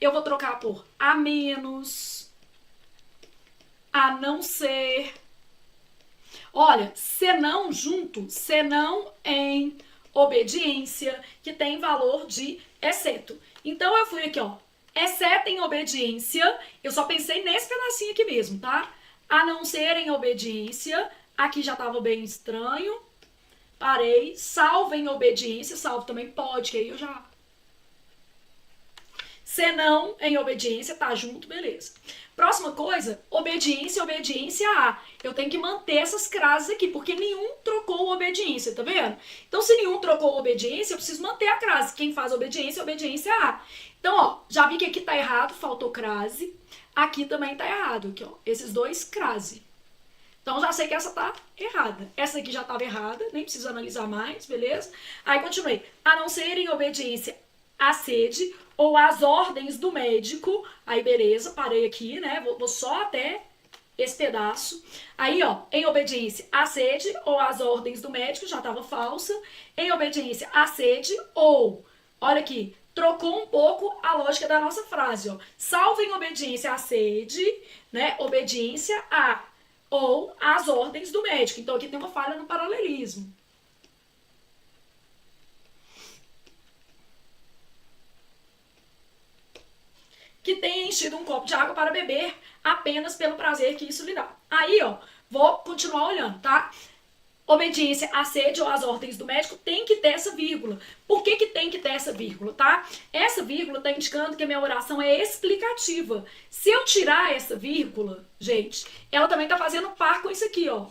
eu vou trocar por a menos, a não ser. Olha, senão junto, senão em obediência, que tem valor de exceto. Então, eu fui aqui, ó. Exceto em obediência, eu só pensei nesse pedacinho aqui mesmo, tá? A não ser em obediência, aqui já tava bem estranho. Parei, salvo em obediência, salvo também pode, que aí eu já... Senão em obediência, tá junto, beleza. Próxima coisa, obediência, obediência a. Eu tenho que manter essas frases aqui, porque nenhum trocou obediência, tá vendo? Então, se nenhum trocou obediência, eu preciso manter a crase. Quem faz obediência, obediência a. Então, ó, já vi que aqui tá errado, faltou crase. Aqui também tá errado, aqui, ó, esses dois crase. Então, já sei que essa tá errada. Essa aqui já tava errada, nem preciso analisar mais, beleza? Aí, continuei. A não ser em obediência à sede ou às ordens do médico. Aí, beleza, parei aqui, né? Vou só até esse pedaço. Aí, ó, em obediência à sede ou às ordens do médico, já tava falsa. Em obediência à sede ou, olha aqui, trocou um pouco a lógica da nossa frase, ó. Salvo em obediência à sede, né? Obediência a ou às ordens do médico. Então, aqui tem uma falha no paralelismo. Que tenha enchido um copo de água para beber apenas pelo prazer que isso lhe dá. Aí, ó, vou continuar olhando, tá? obediência, assédio às ordens do médico, tem que ter essa vírgula. Por que que tem que ter essa vírgula, tá? Essa vírgula tá indicando que a minha oração é explicativa. Se eu tirar essa vírgula, gente, ela também tá fazendo par com isso aqui, ó.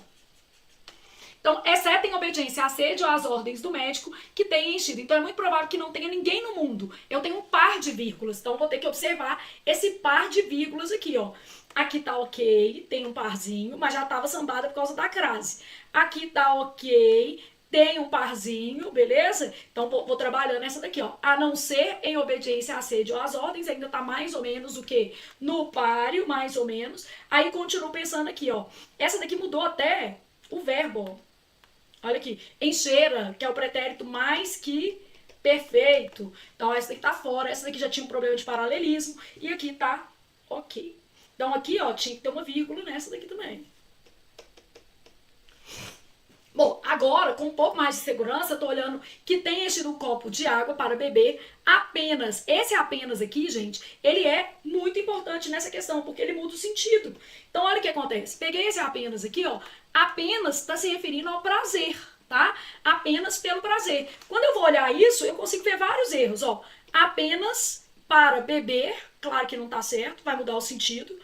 Então, exceto em obediência, assédio às ordens do médico que tenha enchido. Então, é muito provável que não tenha ninguém no mundo. Eu tenho um par de vírgulas, então vou ter que observar esse par de vírgulas aqui, ó. Aqui tá ok, tem um parzinho, mas já tava sambada por causa da crase. Aqui tá ok, tem um parzinho, beleza? Então, vou trabalhando essa daqui, ó. A não ser em obediência, assédio às ordens, ainda tá mais ou menos o quê? No páreo, mais ou menos. Aí, continuo pensando aqui, ó. Essa daqui mudou até o verbo, ó. Olha aqui, encheira, que é o pretérito mais que perfeito. Então, essa daqui tá fora, essa daqui já tinha um problema de paralelismo, e aqui tá ok. Então, aqui, ó, tinha que ter uma vírgula nessa daqui também. Bom, agora, com um pouco mais de segurança, eu tô olhando que tem enchido um copo de água para beber apenas. Esse apenas aqui, gente, ele é muito importante nessa questão, porque ele muda o sentido. Então, olha o que acontece. Peguei esse apenas aqui, ó. Apenas está se referindo ao prazer, tá? Apenas pelo prazer. Quando eu vou olhar isso, eu consigo ver vários erros, ó. Apenas para beber, claro que não tá certo, vai mudar o sentido.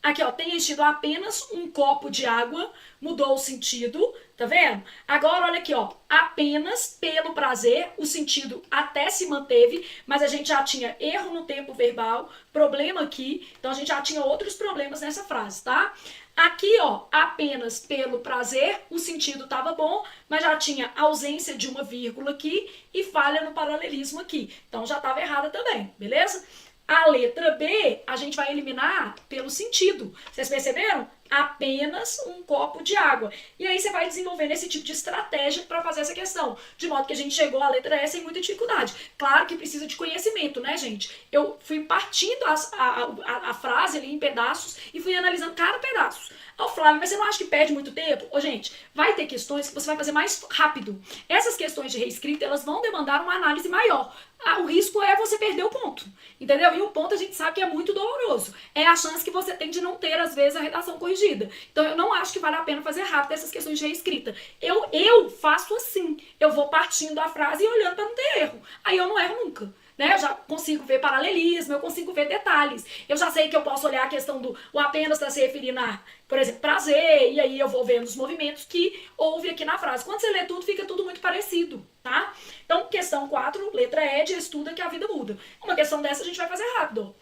Aqui, ó, tem enchido apenas um copo de água, mudou o sentido, tá vendo? Agora, olha aqui, ó, apenas pelo prazer, o sentido até se manteve, mas a gente já tinha erro no tempo verbal, problema aqui, então a gente já tinha outros problemas nessa frase, tá? Aqui, ó, apenas pelo prazer, o sentido tava bom, mas já tinha ausência de uma vírgula aqui e falha no paralelismo aqui, então já tava errada também, beleza? A letra B, a gente vai eliminar pelo sentido. Vocês perceberam? Apenas um copo de água. E aí você vai desenvolvendo esse tipo de estratégia para fazer essa questão. De modo que a gente chegou à letra E sem muita dificuldade. Claro que precisa de conhecimento, né, gente? Eu fui partindo a frase ali em pedaços e fui analisando cada pedaço. Ô, Flávio, mas você não acha que perde muito tempo? Ô, gente, vai ter questões que você vai fazer mais rápido. Essas questões de reescrita, elas vão demandar uma análise maior. O risco é você perder o ponto, entendeu? E o ponto a gente sabe que é muito doloroso. É a chance que você tem de não ter, às vezes, a redação corrigida. Então, eu não acho que vale a pena fazer rápido essas questões de reescrita. Eu faço assim. Eu vou partindo a frase e olhando para não ter erro. Aí eu não erro nunca. Né? Eu já consigo ver paralelismo, eu consigo ver detalhes. Eu já sei que eu posso olhar a questão do o apenas está se referindo a, por exemplo, prazer, e aí eu vou vendo os movimentos que houve aqui na frase. Quando você lê tudo, fica tudo muito parecido, tá? Então, questão 4, letra E, de estuda que a vida muda. Uma questão dessa a gente vai fazer rápido.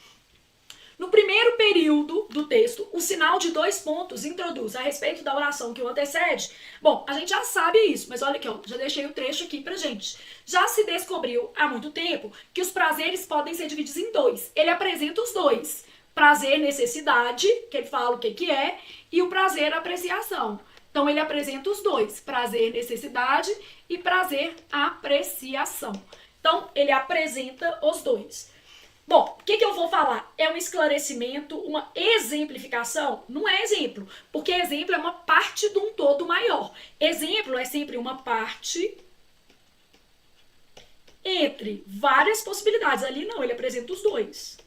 No primeiro período do texto, o sinal de 2 pontos introduz a respeito da oração que o antecede. Bom, a gente já sabe isso, mas olha aqui, ó, já deixei o trecho aqui pra gente. Já se descobriu há muito tempo que os prazeres podem ser divididos em 2. Ele apresenta os 2. Prazer, necessidade, que ele fala o que é, e o prazer, apreciação. Então, ele apresenta os 2. Prazer, necessidade e prazer, apreciação. Então, ele apresenta os 2. Bom, o que eu vou falar? É um esclarecimento, uma exemplificação? Não é exemplo, porque exemplo é uma parte de um todo maior. Exemplo é sempre uma parte entre várias possibilidades. Ali não, ele apresenta os 2.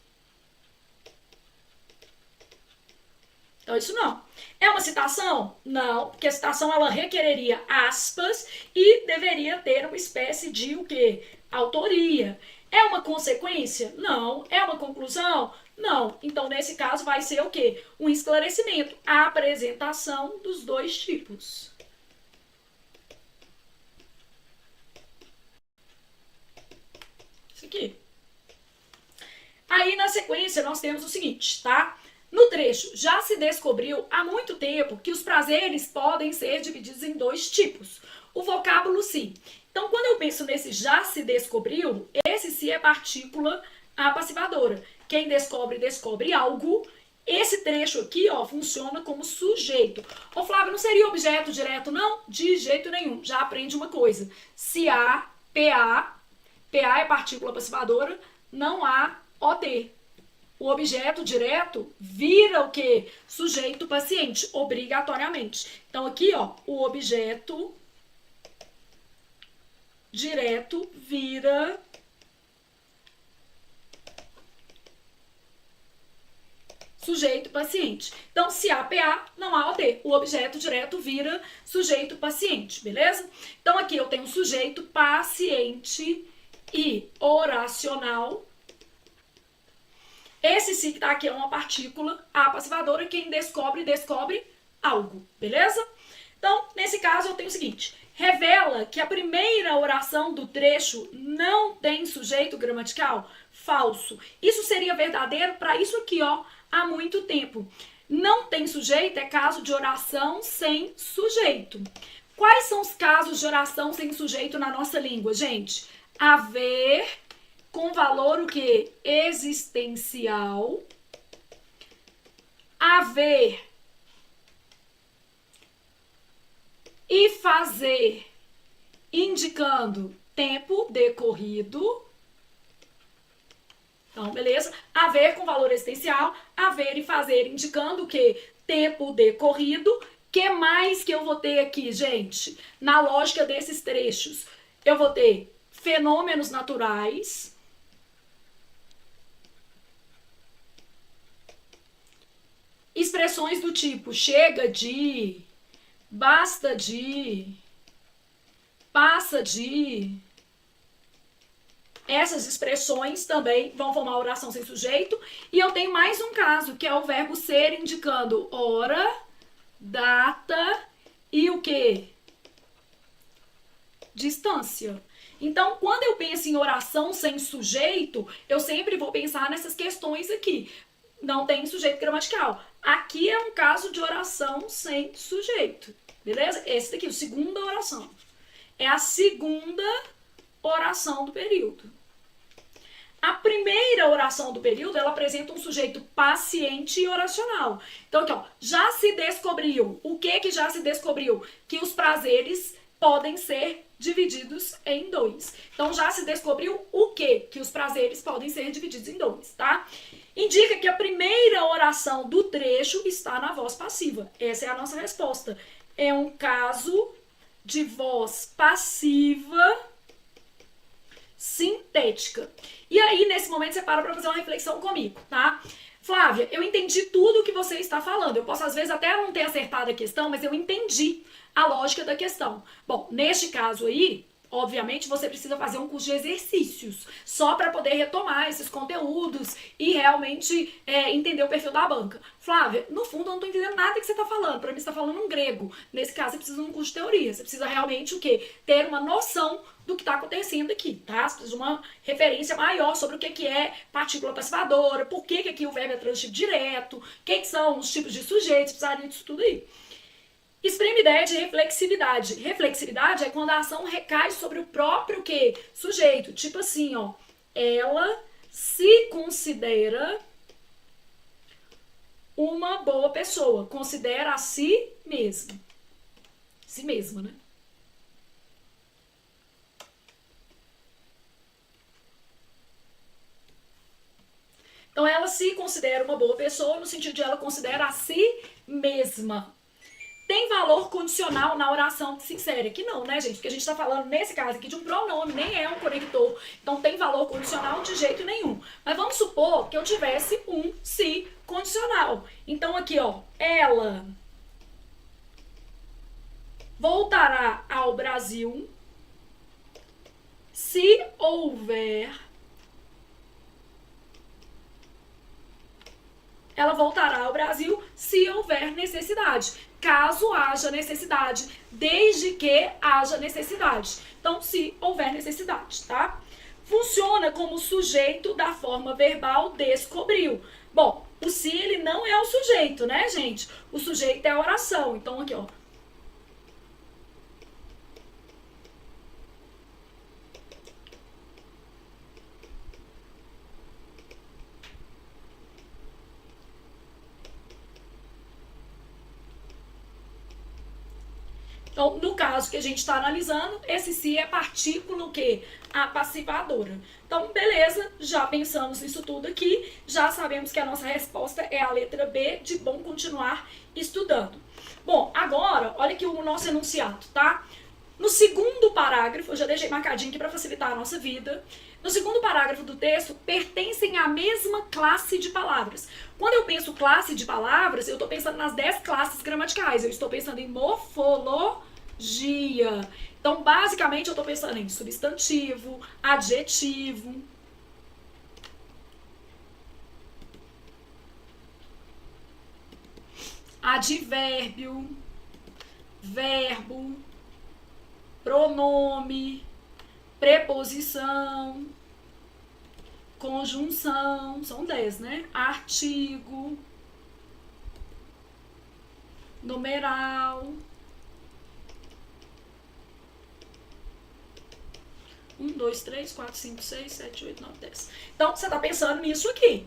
Então, isso não. É uma citação? Não, porque a citação ela requereria aspas e deveria ter uma espécie de o quê? Autoria. É uma consequência? Não. É uma conclusão? Não. Então, nesse caso, vai ser o quê? Um esclarecimento. A apresentação dos 2 tipos. Isso aqui. Aí, na sequência, nós temos o seguinte, tá? No trecho, já se descobriu há muito tempo que os prazeres podem ser divididos em 2 tipos. O vocábulo se. Então, quando eu penso nesse já se descobriu, esse se é partícula passivadora. Quem descobre, descobre algo. Esse trecho aqui, ó, funciona como sujeito. Ô, Flávio, não seria objeto direto, não? De jeito nenhum. Já aprende uma coisa. Se há, PA é partícula passivadora, não há OT. O objeto direto vira o quê? Sujeito paciente, obrigatoriamente. Então, aqui, ó, o objeto direto vira sujeito paciente. Então, se há PA, não há OD. O objeto direto vira sujeito paciente, beleza? Então, aqui eu tenho sujeito paciente e oracional. Esse sim que tá aqui é uma partícula, a passivadora, quem descobre, descobre algo, beleza? Então, nesse caso, eu tenho o seguinte: revela que a primeira oração do trecho não tem sujeito gramatical? Falso. Isso seria verdadeiro para isso aqui, ó, há muito tempo. Não tem sujeito é caso de oração sem sujeito. Quais são os casos de oração sem sujeito na nossa língua, gente? Haver com valor o quê? Existencial. Haver e fazer indicando tempo decorrido. Então, beleza? Haver com valor existencial, haver e fazer indicando o quê? Tempo decorrido. Que mais que eu vou ter aqui, gente? Na lógica desses trechos, eu vou ter fenômenos naturais, expressões do tipo chega de, basta de, passa de. Essas expressões também vão formar oração sem sujeito. E eu tenho mais um caso, que é o verbo ser indicando hora, data e o quê? Distância. Então, quando eu penso em oração sem sujeito, eu sempre vou pensar nessas questões aqui. Não tem sujeito gramatical. Aqui é um caso de oração sem sujeito. Beleza? Esse daqui, a segunda oração. É a segunda oração do período. A primeira oração do período, ela apresenta um sujeito paciente e oracional. Então, aqui, ó, já se descobriu. O que já se descobriu? Que os prazeres podem ser divididos em dois. Então, já se descobriu o quê? Que os prazeres podem ser divididos em dois, tá? Indica que a primeira oração do trecho está na voz passiva. Essa é a nossa resposta. É um caso de voz passiva sintética. E aí, nesse momento, você para fazer uma reflexão comigo, tá? Flávia, eu entendi tudo o que você está falando. Eu posso, às vezes, até não ter acertado a questão, mas eu entendi a lógica da questão. Bom, neste caso aí, obviamente, você precisa fazer um curso de exercícios, só para poder retomar esses conteúdos e realmente entender o perfil da banca. Flávia, no fundo, eu não tô entendendo nada que você tá falando. Para mim, você tá falando um grego. Nesse caso, você precisa de um curso de teoria. Você precisa realmente o quê? Ter uma noção do que está acontecendo aqui, tá? Você precisa de uma referência maior sobre o que é partícula passivadora, por que aqui o verbo é transitivo direto, que são os tipos de sujeitos, precisaria disso tudo aí. Exprime ideia de reflexividade. Reflexividade é quando a ação recai sobre o próprio quê? Sujeito. Tipo assim, ó, ela se considera uma boa pessoa, considera a si mesma. Si mesma, né? Então, ela se considera uma boa pessoa no sentido de ela considera a si mesma. Tem valor condicional na oração que se insere? Aqui não, né, gente? Porque a gente tá falando, nesse caso aqui, de um pronome, nem é um conector. Então, tem valor condicional de jeito nenhum. Mas vamos supor que eu tivesse um se condicional. Então, aqui, ó, ela voltará ao Brasil se houver. Ela voltará ao Brasil se houver necessidade. Caso haja necessidade, desde que haja necessidade. Então, se houver necessidade, tá? Funciona como sujeito da forma verbal descobriu. Bom, o se, ele não é o sujeito, né, gente? O sujeito é a oração. Então, aqui, ó. Então, no caso que a gente está analisando, esse se é partícula o quê? A passivadora. Então, beleza, já pensamos nisso tudo aqui, já sabemos que a nossa resposta é a letra B, de bom continuar estudando. Bom, agora, olha aqui o nosso enunciado, tá? No segundo parágrafo, eu já deixei marcadinho aqui para facilitar a nossa vida. no segundo parágrafo do texto, pertencem à mesma classe de palavras. Quando eu penso classe de palavras, eu estou pensando nas 10 classes gramaticais. Eu estou pensando em morfologia. Então, basicamente, eu estou pensando em substantivo, adjetivo, advérbio, verbo, pronome, preposição, conjunção, são 10, né? Artigo, numeral, 1, 2, 3, 4, 5, 6, 7, 8, 9, 10. Então, você está pensando nisso aqui.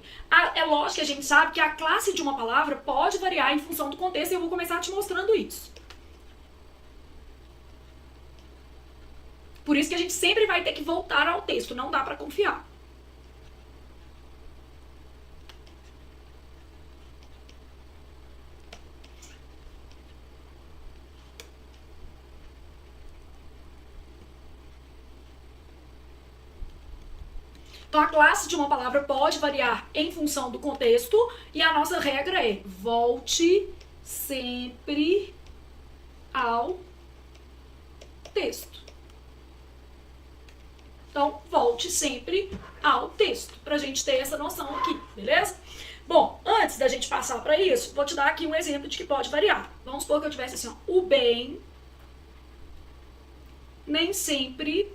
É lógico que a gente sabe que a classe de uma palavra pode variar em função do contexto e eu vou começar te mostrando isso. Por isso que a gente sempre vai ter que voltar ao texto, não dá para confiar. Então, a classe de uma palavra pode variar em função do contexto e a nossa regra é volte sempre ao texto. Então, volte sempre ao texto, pra gente ter essa noção aqui, beleza? Bom, antes da gente passar para isso, vou te dar aqui um exemplo de que pode variar. Vamos supor que eu tivesse assim, ó, o bem nem sempre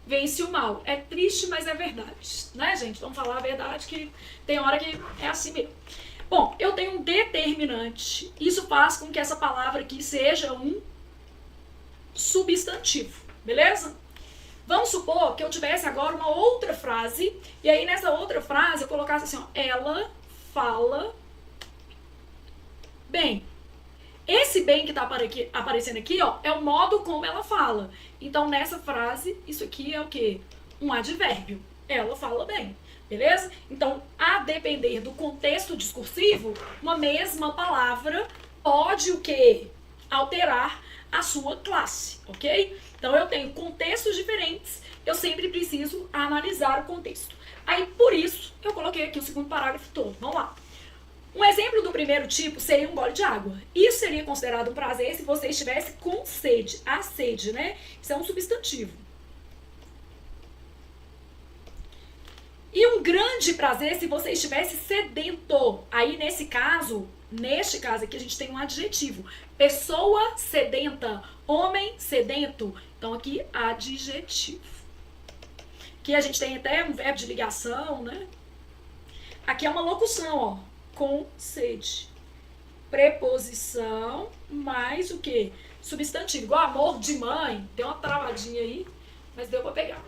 vence o mal. É triste, mas é verdade, né, gente? Vamos falar a verdade que tem hora que é assim mesmo. Bom, eu tenho um determinante. Isso faz com que essa palavra aqui seja um substantivo, beleza? Vamos supor que eu tivesse agora uma outra frase, e aí nessa outra frase eu colocasse assim, ó, ela fala bem. Esse bem que tá aparecendo aqui, ó, é o modo como ela fala. Então, nessa frase, isso aqui é o quê? Um advérbio. Ela fala bem, beleza? Então, a depender do contexto discursivo, uma mesma palavra pode o quê? Alterar a sua classe, ok? Então, eu tenho contextos diferentes, eu sempre preciso analisar o contexto. Aí, por isso, eu coloquei aqui o segundo parágrafo todo. Vamos lá. Um exemplo do primeiro tipo seria um gole de água. Isso seria considerado um prazer se você estivesse com sede. A sede, né? Isso é um substantivo. E um grande prazer se você estivesse sedento. Aí, neste caso aqui, a gente tem um adjetivo. Pessoa sedenta, homem sedento. Então, aqui, adjetivo. Aqui a gente tem até um verbo de ligação, né? Aqui é uma locução, ó. Com sede. Preposição mais o quê? Substantivo. Igual amor de mãe. Deu uma travadinha aí, mas deu pra pegar.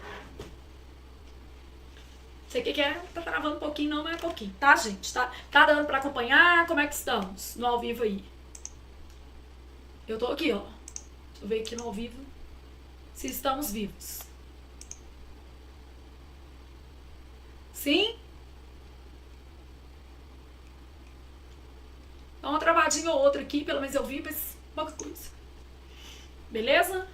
Sei que tá travando um pouquinho, não, mas é pouquinho, tá, gente? Tá dando pra acompanhar? Como é que estamos no ao vivo aí? Eu tô aqui, ó. Deixa eu ver aqui no ao vivo se estamos vivos. Sim? Dá uma travadinha ou outra aqui, pelo menos eu vi, mas pouca coisa. Beleza?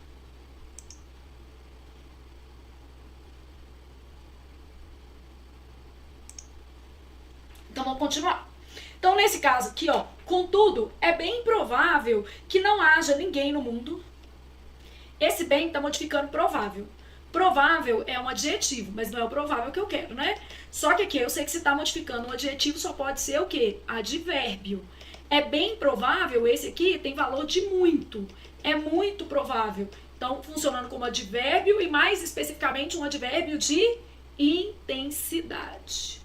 Então vamos continuar. Então nesse caso aqui, ó, contudo, é bem provável que não haja ninguém no mundo. Esse bem tá modificando provável. Provável é um adjetivo, mas não é o provável que eu quero, né? Só que aqui eu sei que se tá modificando um adjetivo só pode ser o quê? Advérbio. É bem provável, esse aqui tem valor de muito. É muito provável. Então, funcionando como advérbio e mais especificamente um advérbio de intensidade.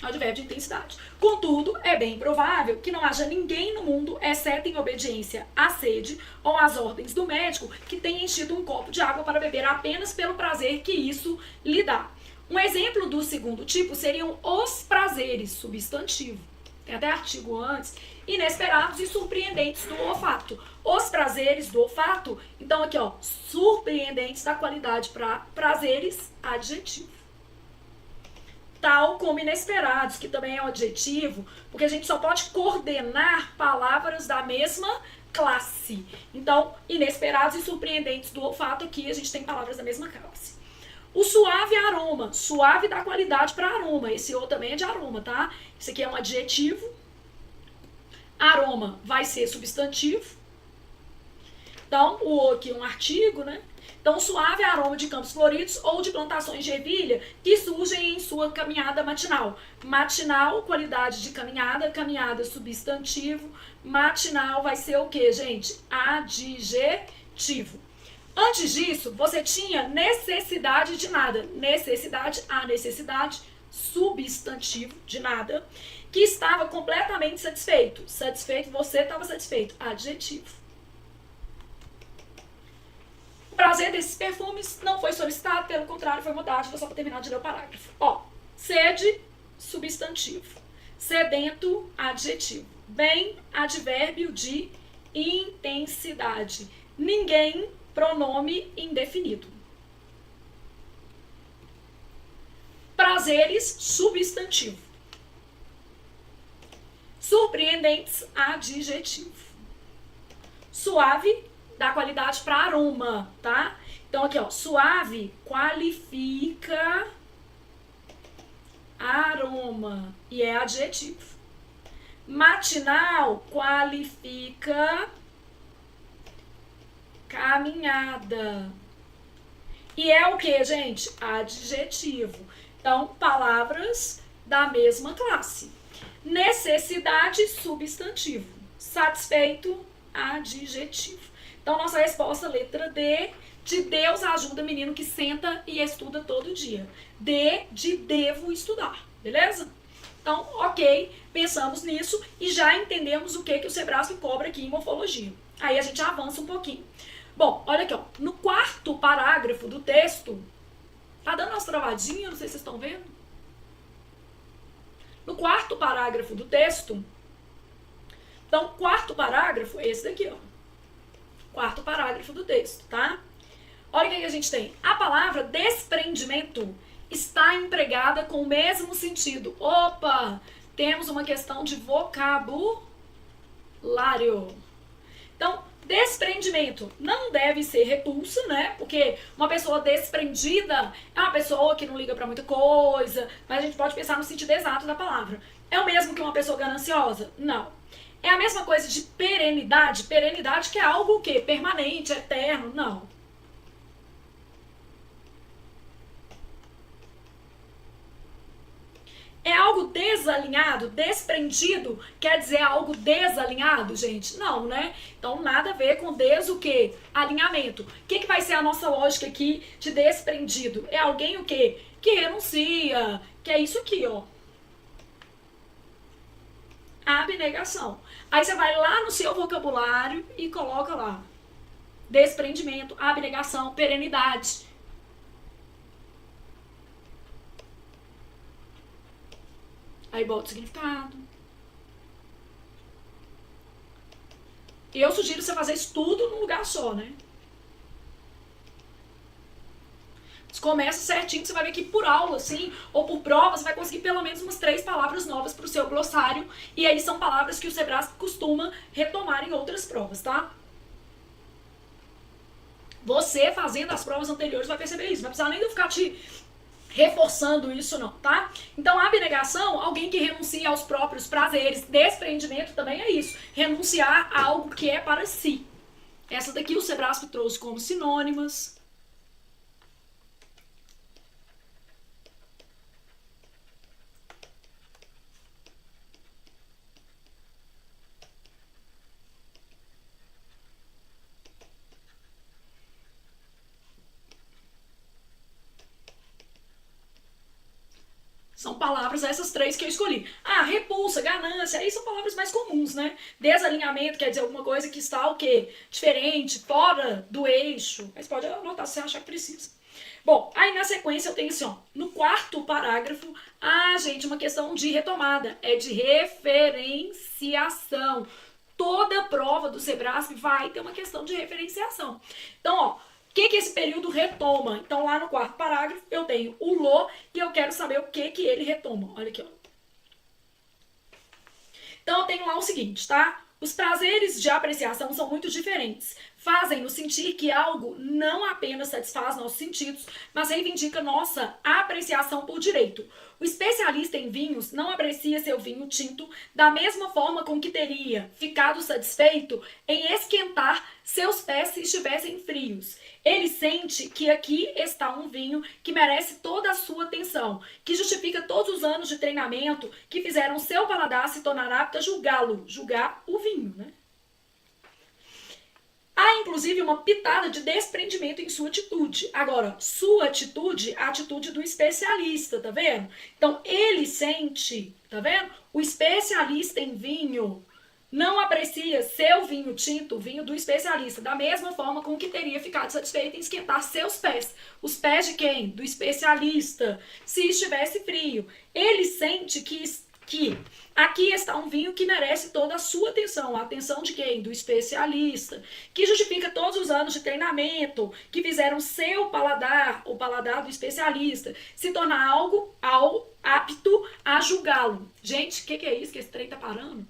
Advérbio de intensidade. Contudo, é bem provável que não haja ninguém no mundo, exceto em obediência à sede ou às ordens do médico, que tenha enchido um copo de água para beber apenas pelo prazer que isso lhe dá. Um exemplo do segundo tipo seriam os prazeres, substantivo. Tem até artigo antes, inesperados e surpreendentes do olfato. Os prazeres do olfato, então aqui ó, surpreendentes da qualidade para prazeres, adjetivo. Tal como inesperados, que também é um adjetivo, porque a gente só pode coordenar palavras da mesma classe. Então, inesperados e surpreendentes do olfato, aqui a gente tem palavras da mesma classe. O suave aroma. Suave dá qualidade para aroma. Esse O também é de aroma, tá? Isso aqui é um adjetivo. Aroma vai ser substantivo. Então, o O aqui é um artigo, né? Então, suave aroma de campos floridos ou de plantações de ervilha que surgem em sua caminhada matinal. Matinal, qualidade de caminhada, caminhada substantivo. Matinal vai ser o quê, gente? Adjetivo. Antes disso, você tinha necessidade de nada. Necessidade, a necessidade, substantivo de nada, que estava completamente satisfeito. Satisfeito, você estava satisfeito. Adjetivo. O prazer desses perfumes não foi solicitado, pelo contrário, foi mudado. Vou só para terminar de ler o parágrafo. Ó, sede, substantivo. Sedento, adjetivo. Bem, advérbio de intensidade. Ninguém, pronome indefinido. Prazeres, substantivo. Surpreendentes, adjetivo. Suave, dá qualidade para aroma, tá? Então aqui, ó, suave qualifica aroma e é adjetivo. Matinal qualifica caminhada. E é o que, gente? Adjetivo. Então, palavras da mesma classe. Necessidade, substantivo. Satisfeito, adjetivo. Então, nossa resposta, letra D, de Deus ajuda menino que senta e estuda todo dia. D, de devo estudar. Beleza? Então, ok, pensamos nisso e já entendemos o que o Sebrasp cobra aqui em morfologia. Aí a gente avança um pouquinho. Bom, olha aqui, ó. No quarto parágrafo do texto, tá dando umas travadinhas, não sei se vocês estão vendo. No quarto parágrafo do texto, então, quarto parágrafo, esse daqui, ó. Quarto parágrafo do texto, tá? Olha o que a gente tem. A palavra desprendimento está empregada com o mesmo sentido. Opa! Temos uma questão de vocabulário. Então, desprendimento não deve ser repulsa, né? Porque uma pessoa desprendida é uma pessoa que não liga pra muita coisa, mas a gente pode pensar no sentido exato da palavra. É o mesmo que uma pessoa gananciosa? Não. É a mesma coisa de perenidade? Perenidade que é algo o quê? Permanente, eterno? Não. É algo desalinhado? Desprendido quer dizer algo desalinhado, gente? Não, né? Então, nada a ver com o quê? Alinhamento. O que vai ser a nossa lógica aqui de desprendido? É alguém o quê? Que renuncia, que é isso aqui, ó. Abnegação. Aí você vai lá no seu vocabulário e coloca lá. Desprendimento, abnegação, perenidade. Aí bota o significado. E eu sugiro você fazer isso tudo num lugar só, né? Você começa certinho, você vai ver que por aula, assim, ou por prova, você vai conseguir pelo menos umas 3 palavras novas pro seu glossário. E aí são palavras que o Sebrasp costuma retomar em outras provas, tá? Você fazendo as provas anteriores vai perceber isso. Não vai precisar nem de eu ficar te reforçando isso não, tá? Então, a abnegação, alguém que renuncia aos próprios prazeres. Desprendimento também é isso. Renunciar a algo que é para si. Essa daqui o Sebrasp trouxe como sinônimas. São palavras, essas 3 que eu escolhi. Ah, repulsa, ganância, aí são palavras mais comuns, né? Desalinhamento quer dizer alguma coisa que está o quê? Diferente, fora do eixo. Mas pode anotar se você achar que precisa. Bom, aí na sequência eu tenho assim, ó, no quarto parágrafo, gente, uma questão de retomada, é de referenciação. Toda prova do Sebrasp vai ter uma questão de referenciação. Então, ó, o que esse período retoma? Então, lá no quarto parágrafo, eu tenho o lo e eu quero saber o que ele retoma. Olha aqui, ó. Então, eu tenho lá o seguinte, tá? Os prazeres de apreciação são muito diferentes. Fazem-nos sentir que algo não apenas satisfaz nossos sentidos, mas reivindica nossa apreciação por direito. O especialista em vinhos não aprecia seu vinho tinto da mesma forma com que teria ficado satisfeito em esquentar seus pés se estivessem frios. Ele sente que aqui está um vinho que merece toda a sua atenção, que justifica todos os anos de treinamento que fizeram seu paladar se tornar apto a julgá-lo, julgar o vinho, né? Há, inclusive, uma pitada de desprendimento em sua atitude. Agora, sua atitude, a atitude do especialista, tá vendo? Então, ele sente, tá vendo? O especialista em vinho não aprecia seu vinho tinto, o vinho do especialista, da mesma forma com que teria ficado satisfeito em esquentar seus pés. Os pés de quem? Do especialista, se estivesse frio. Ele sente que aqui está um vinho que merece toda a sua atenção. A atenção de quem? Do especialista, que justifica todos os anos de treinamento que fizeram seu paladar, o paladar do especialista, se tornar algo apto a julgá-lo. Gente, o que é isso que esse trem tá parando?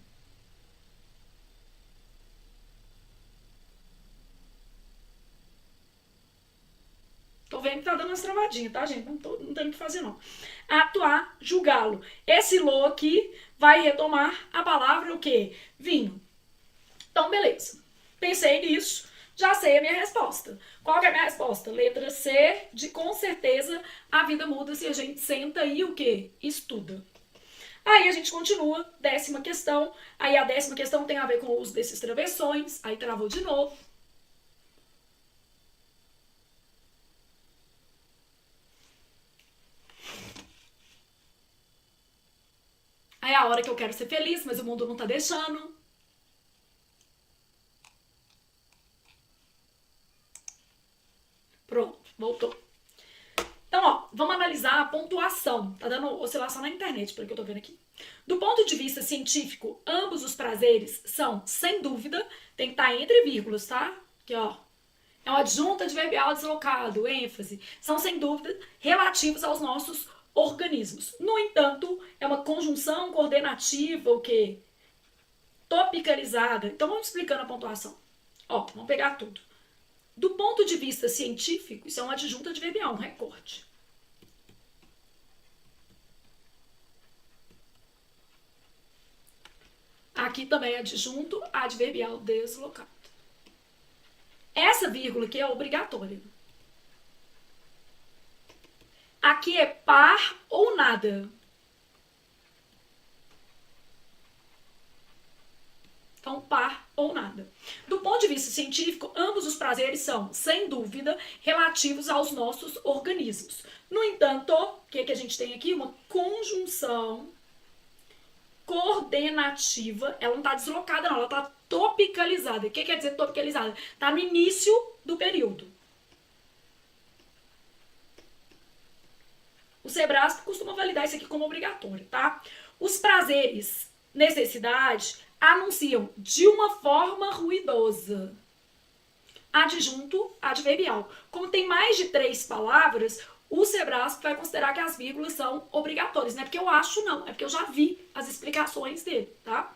Tô vendo que tá dando umas travadinhas, tá, gente? Não tem o que fazer, não. Atuar, julgá-lo. Esse lo aqui vai retomar a palavra o quê? Vinho. Então, beleza. Pensei nisso, já sei a minha resposta. Qual que é a minha resposta? Letra C, de com certeza a vida muda se a gente senta e o quê? Estuda. Aí a gente continua, 10ª questão. Aí a 10ª questão tem a ver com o uso desses travessões. Aí travou de novo. Aí é a hora que eu quero ser feliz, mas o mundo não tá deixando. Pronto, voltou. Então, ó, vamos analisar a pontuação. Tá dando oscilação na internet, pelo que eu tô vendo aqui. Do ponto de vista científico, ambos os prazeres são, sem dúvida, tem que estar entre vírgulas, tá? Aqui, ó. É uma adjunta adverbial deslocado, ênfase. São, sem dúvida, relativos aos nossos organismos. No entanto, é uma conjunção coordenativa, o quê? Topicalizada. Então, vamos explicando a pontuação. Ó, vamos pegar tudo. Do ponto de vista científico, isso é uma adjunta adverbial, um recorte. Aqui também é adjunto adverbial deslocado. Essa vírgula aqui é obrigatória. Aqui é par ou nada. Então, par ou nada. Do ponto de vista científico, ambos os prazeres são, sem dúvida, relativos aos nossos organismos. No entanto, o que a gente tem aqui? Uma conjunção coordenativa. Ela não está deslocada, não. Ela está topicalizada. O que quer dizer topicalizada? Está no início do período. O Sebrasp costuma validar isso aqui como obrigatório, tá? Os prazeres, necessidade, anunciam de uma forma ruidosa. Adjunto adverbial. Como tem mais de 3 palavras, o Sebrasp vai considerar que as vírgulas são obrigatórias. Não é porque eu acho, não. É porque eu já vi as explicações dele, tá?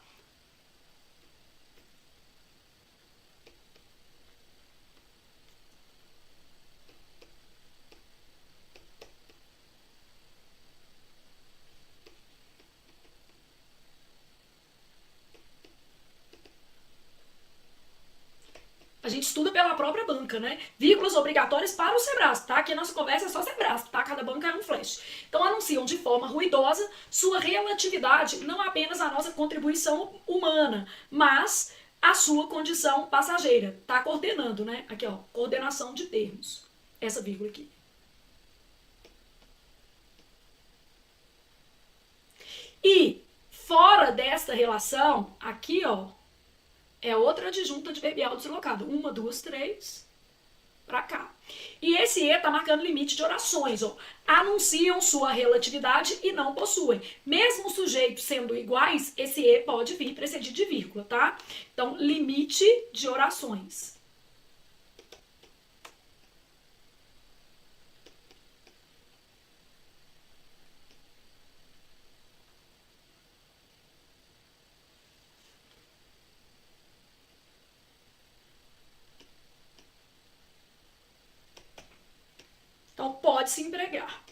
A gente estuda pela própria banca, né? Vírgulas obrigatórias para o Sebrasp, tá? Aqui a nossa conversa é só Sebrasp, tá? Cada banca é um flash. Então anunciam de forma ruidosa sua relatividade, não apenas à nossa contribuição humana, mas a sua condição passageira. Tá coordenando, né? Aqui, ó, coordenação de termos. Essa vírgula aqui. E fora desta relação, aqui, ó, é outra adjunta adverbial deslocada. 1, 2, 3, pra cá. E esse E tá marcando limite de orações, ó. Anunciam sua relatividade e não possuem. Mesmo os sujeitos sendo iguais, esse E pode vir precedido de vírgula, tá? Então, limite de orações. Então, pode-se empregar.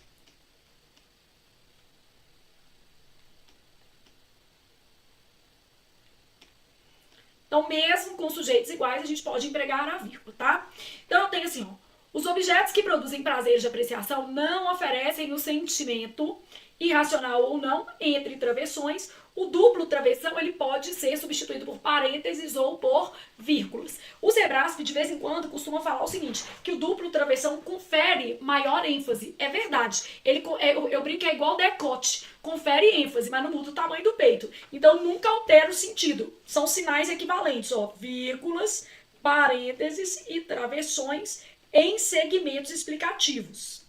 Então, mesmo com sujeitos iguais, a gente pode empregar a vírgula, tá? Então, eu tenho assim, ó. Os objetos que produzem prazeres de apreciação não oferecem o sentimento, irracional ou não, entre travessões. O duplo travessão ele pode ser substituído por parênteses ou por vírgulas. O Sebrasp, de vez em quando, costuma falar o seguinte, que o duplo travessão confere maior ênfase. É verdade. Eu brinco, é igual decote. Confere ênfase, mas não muda o tamanho do peito. Então, nunca altera o sentido. São sinais equivalentes, ó. Vírgulas, parênteses e travessões em segmentos explicativos.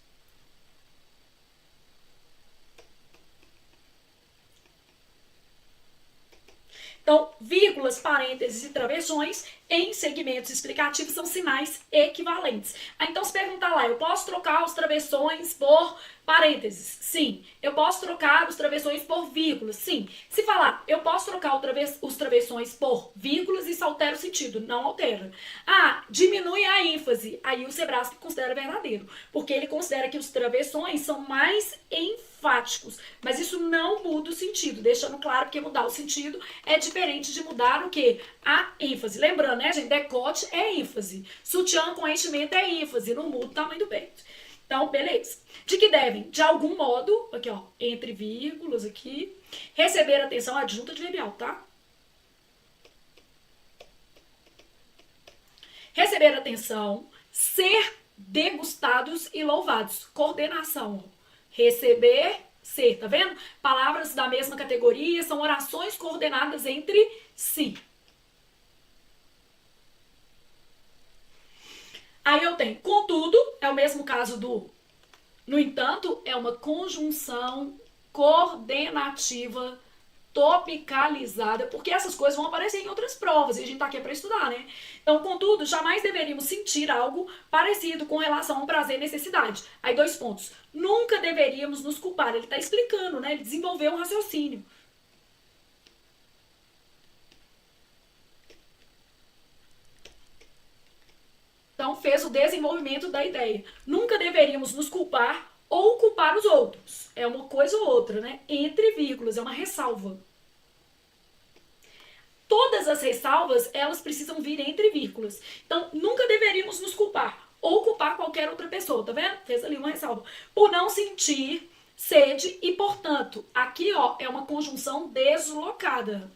Então, vírgulas, parênteses e travessões em segmentos explicativos são sinais equivalentes. Então, se perguntar lá, eu posso trocar os travessões por parênteses? Sim. Eu posso trocar os travessões por vírgulas? Sim. Se falar, eu posso trocar os travessões por vírgulas, isso altera o sentido? Não altera. Ah, diminui a ênfase. Aí o Sebrasp considera verdadeiro, porque ele considera que os travessões são mais enfáticos, mas isso não muda o sentido, deixando claro que mudar o sentido é diferente de mudar o quê? A ênfase. Lembrando, né, gente? Decote é ênfase. Sutiã com enchimento é ênfase, não muda o tamanho do peito. Então, beleza. De que devem, de algum modo, aqui ó, entre vírgulas aqui, receber atenção adjunta adverbial, tá? Receber atenção, ser degustados e louvados. Coordenação, ó. Receber, ser, tá vendo? Palavras da mesma categoria, são orações coordenadas entre si. Aí eu tenho, contudo, é o mesmo caso do no entanto, é uma conjunção coordenativa topicalizada, porque essas coisas vão aparecer em outras provas e a gente tá aqui para estudar, né? Então, contudo, jamais deveríamos sentir algo parecido com relação ao prazer e necessidade. Aí, 2 pontos. Nunca deveríamos nos culpar. Ele tá explicando, né? Ele desenvolveu um raciocínio. Então, fez o desenvolvimento da ideia. Nunca deveríamos nos culpar ou culpar os outros. É uma coisa ou outra, né? Entre vírgulas, é uma ressalva. Todas as ressalvas, elas precisam vir entre vírgulas. Então, nunca deveríamos nos culpar ou culpar qualquer outra pessoa, tá vendo? Fez ali uma ressalva. Por não sentir sede e, portanto, aqui, ó, é uma conjunção deslocada.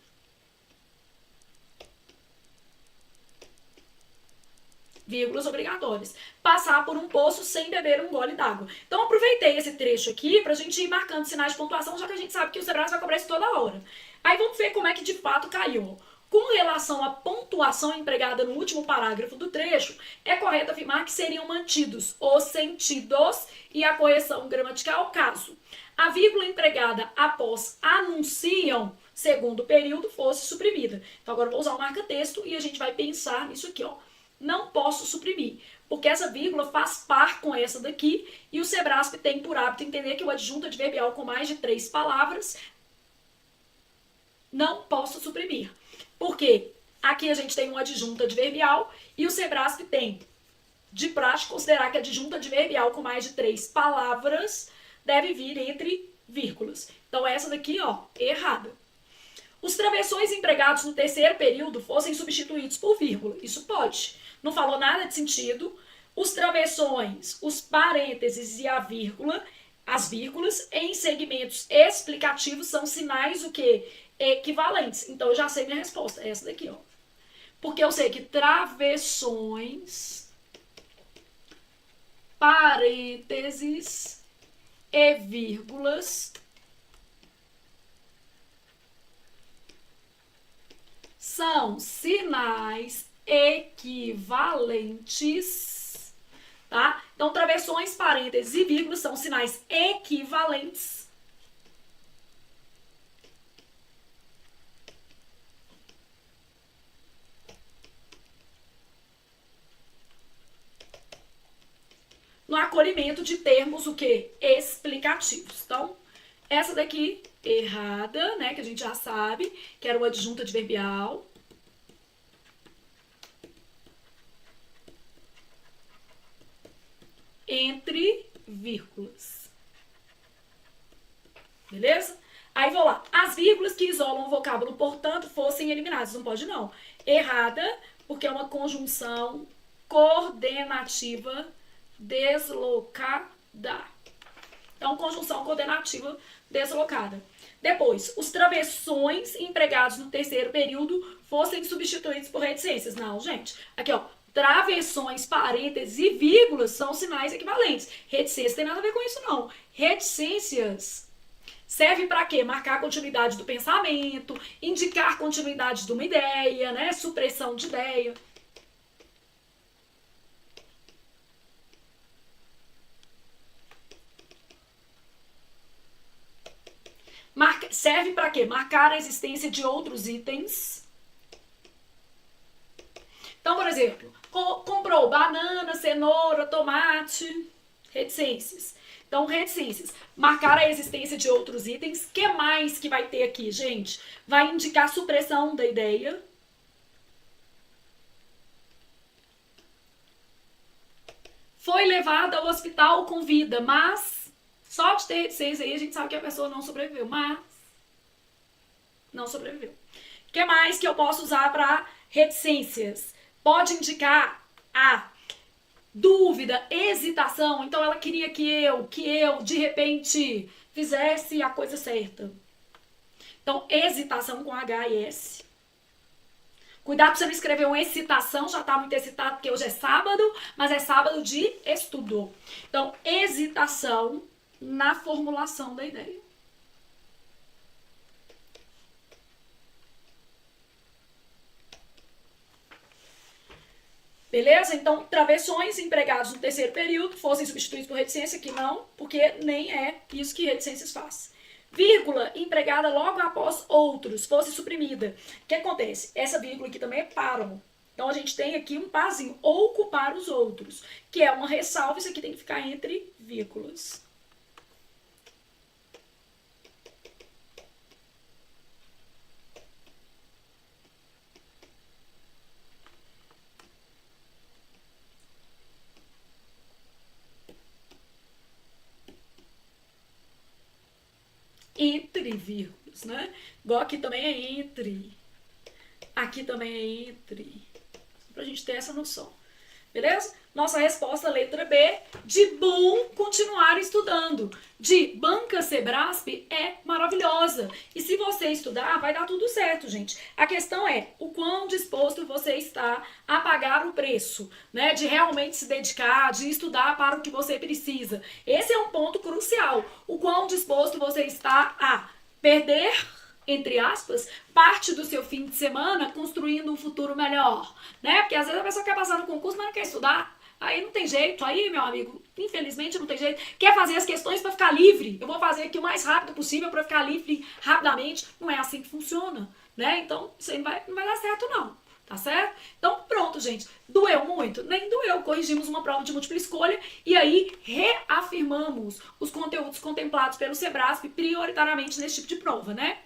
Vírgulas obrigatórias. Passar por um poço sem beber um gole d'água. Então, aproveitei esse trecho aqui pra gente ir marcando sinais de pontuação, já que a gente sabe que o Sebrasp vai cobrar isso toda hora. Aí vamos ver como é que de fato caiu. Com relação à pontuação empregada no último parágrafo do trecho, é correto afirmar que seriam mantidos os sentidos e a correção gramatical caso a vírgula empregada após anunciam segundo período fosse suprimida. Então, agora eu vou usar o marca-texto e a gente vai pensar nisso aqui, ó. Não posso suprimir, porque essa vírgula faz par com essa daqui e o Sebrasp tem por hábito entender que o adjunto adverbial com mais de 3 palavras não posso suprimir. Porque aqui a gente tem um adjunto adverbial e o Sebrasp tem de praxe considerar que adjunto adverbial com mais de 3 palavras deve vir entre vírgulas. Então essa daqui, ó, errada. Os travessões empregados no terceiro período fossem substituídos por vírgula. Isso pode. Não falou nada de sentido. Os travessões, os parênteses e a vírgula, as vírgulas, em segmentos explicativos são sinais o quê? Equivalentes. Então eu já sei minha resposta. É essa daqui, ó. Porque eu sei que travessões, parênteses e vírgulas são sinais equivalentes, tá? Então, travessões, parênteses e vírgulas são sinais equivalentes no acolhimento de termos o quê? Explicativos. Então, essa daqui errada, né, que a gente já sabe, que era o adjunto adverbial. Entre vírgulas. Beleza? Aí vou lá. As vírgulas que isolam o vocábulo, portanto, fossem eliminadas. Não pode não. Errada, porque é uma conjunção coordenativa deslocada. Então, conjunção coordenativa deslocada. Depois, os travessões empregados no terceiro período fossem substituídos por reticências. Não, gente. Aqui, ó. Travessões, parênteses e vírgulas são sinais equivalentes. Reticências tem nada a ver com isso, não. Reticências serve para quê? Marcar a continuidade do pensamento, indicar continuidade de uma ideia, né? Supressão de ideia. Serve para quê? Marcar a existência de outros itens. Então, por exemplo, comprou banana, cenoura, tomate, reticências. Então, reticências. Marcar a existência de outros itens. O que mais que vai ter aqui, gente? Vai indicar supressão da ideia. Foi levada ao hospital com vida, mas só de ter reticência aí a gente sabe que a pessoa não sobreviveu, mas não sobreviveu. O que mais que eu posso usar para reticências? Pode indicar a dúvida, hesitação. Então ela queria que eu, de repente, fizesse a coisa certa. Então, hesitação com H e S. Cuidado pra você não escrever uma excitação, já tá muito excitado porque hoje é sábado, mas é sábado de estudo. Então, hesitação na formulação da ideia. Beleza? Então, travessões empregados no terceiro período fossem substituídos por reticência, que não, porque nem é isso que reticências faz. Vírgula empregada logo após outros fosse suprimida. O que acontece? Essa vírgula aqui também é páramo. Então, a gente tem aqui um parzinho, ocupar os outros, que é uma ressalva, isso aqui tem que ficar entre vírgulas. Entre vírgulas, né? Igual aqui também é entre. Aqui também é entre. Pra gente ter essa noção. Beleza? Nossa resposta, letra B, de bom continuar estudando. De banca Sebrasp é maravilhosa. E se você estudar, vai dar tudo certo, gente. A questão é o quão disposto você está a pagar o preço, né? De realmente se dedicar, de estudar para o que você precisa. Esse é um ponto crucial. O quão disposto você está a perder, entre aspas, parte do seu fim de semana construindo um futuro melhor, né? Porque às vezes a pessoa quer passar no concurso, mas não quer estudar. Aí não tem jeito, aí, meu amigo, infelizmente não tem jeito. Quer fazer as questões para ficar livre? Eu vou fazer aqui o mais rápido possível para ficar livre rapidamente. Não é assim que funciona, né? Então, isso aí não vai dar certo, não. Tá certo? Então, pronto, gente. Doeu muito? Nem doeu. Corrigimos uma prova de múltipla escolha e aí reafirmamos os conteúdos contemplados pelo Sebrasp prioritariamente nesse tipo de prova, né?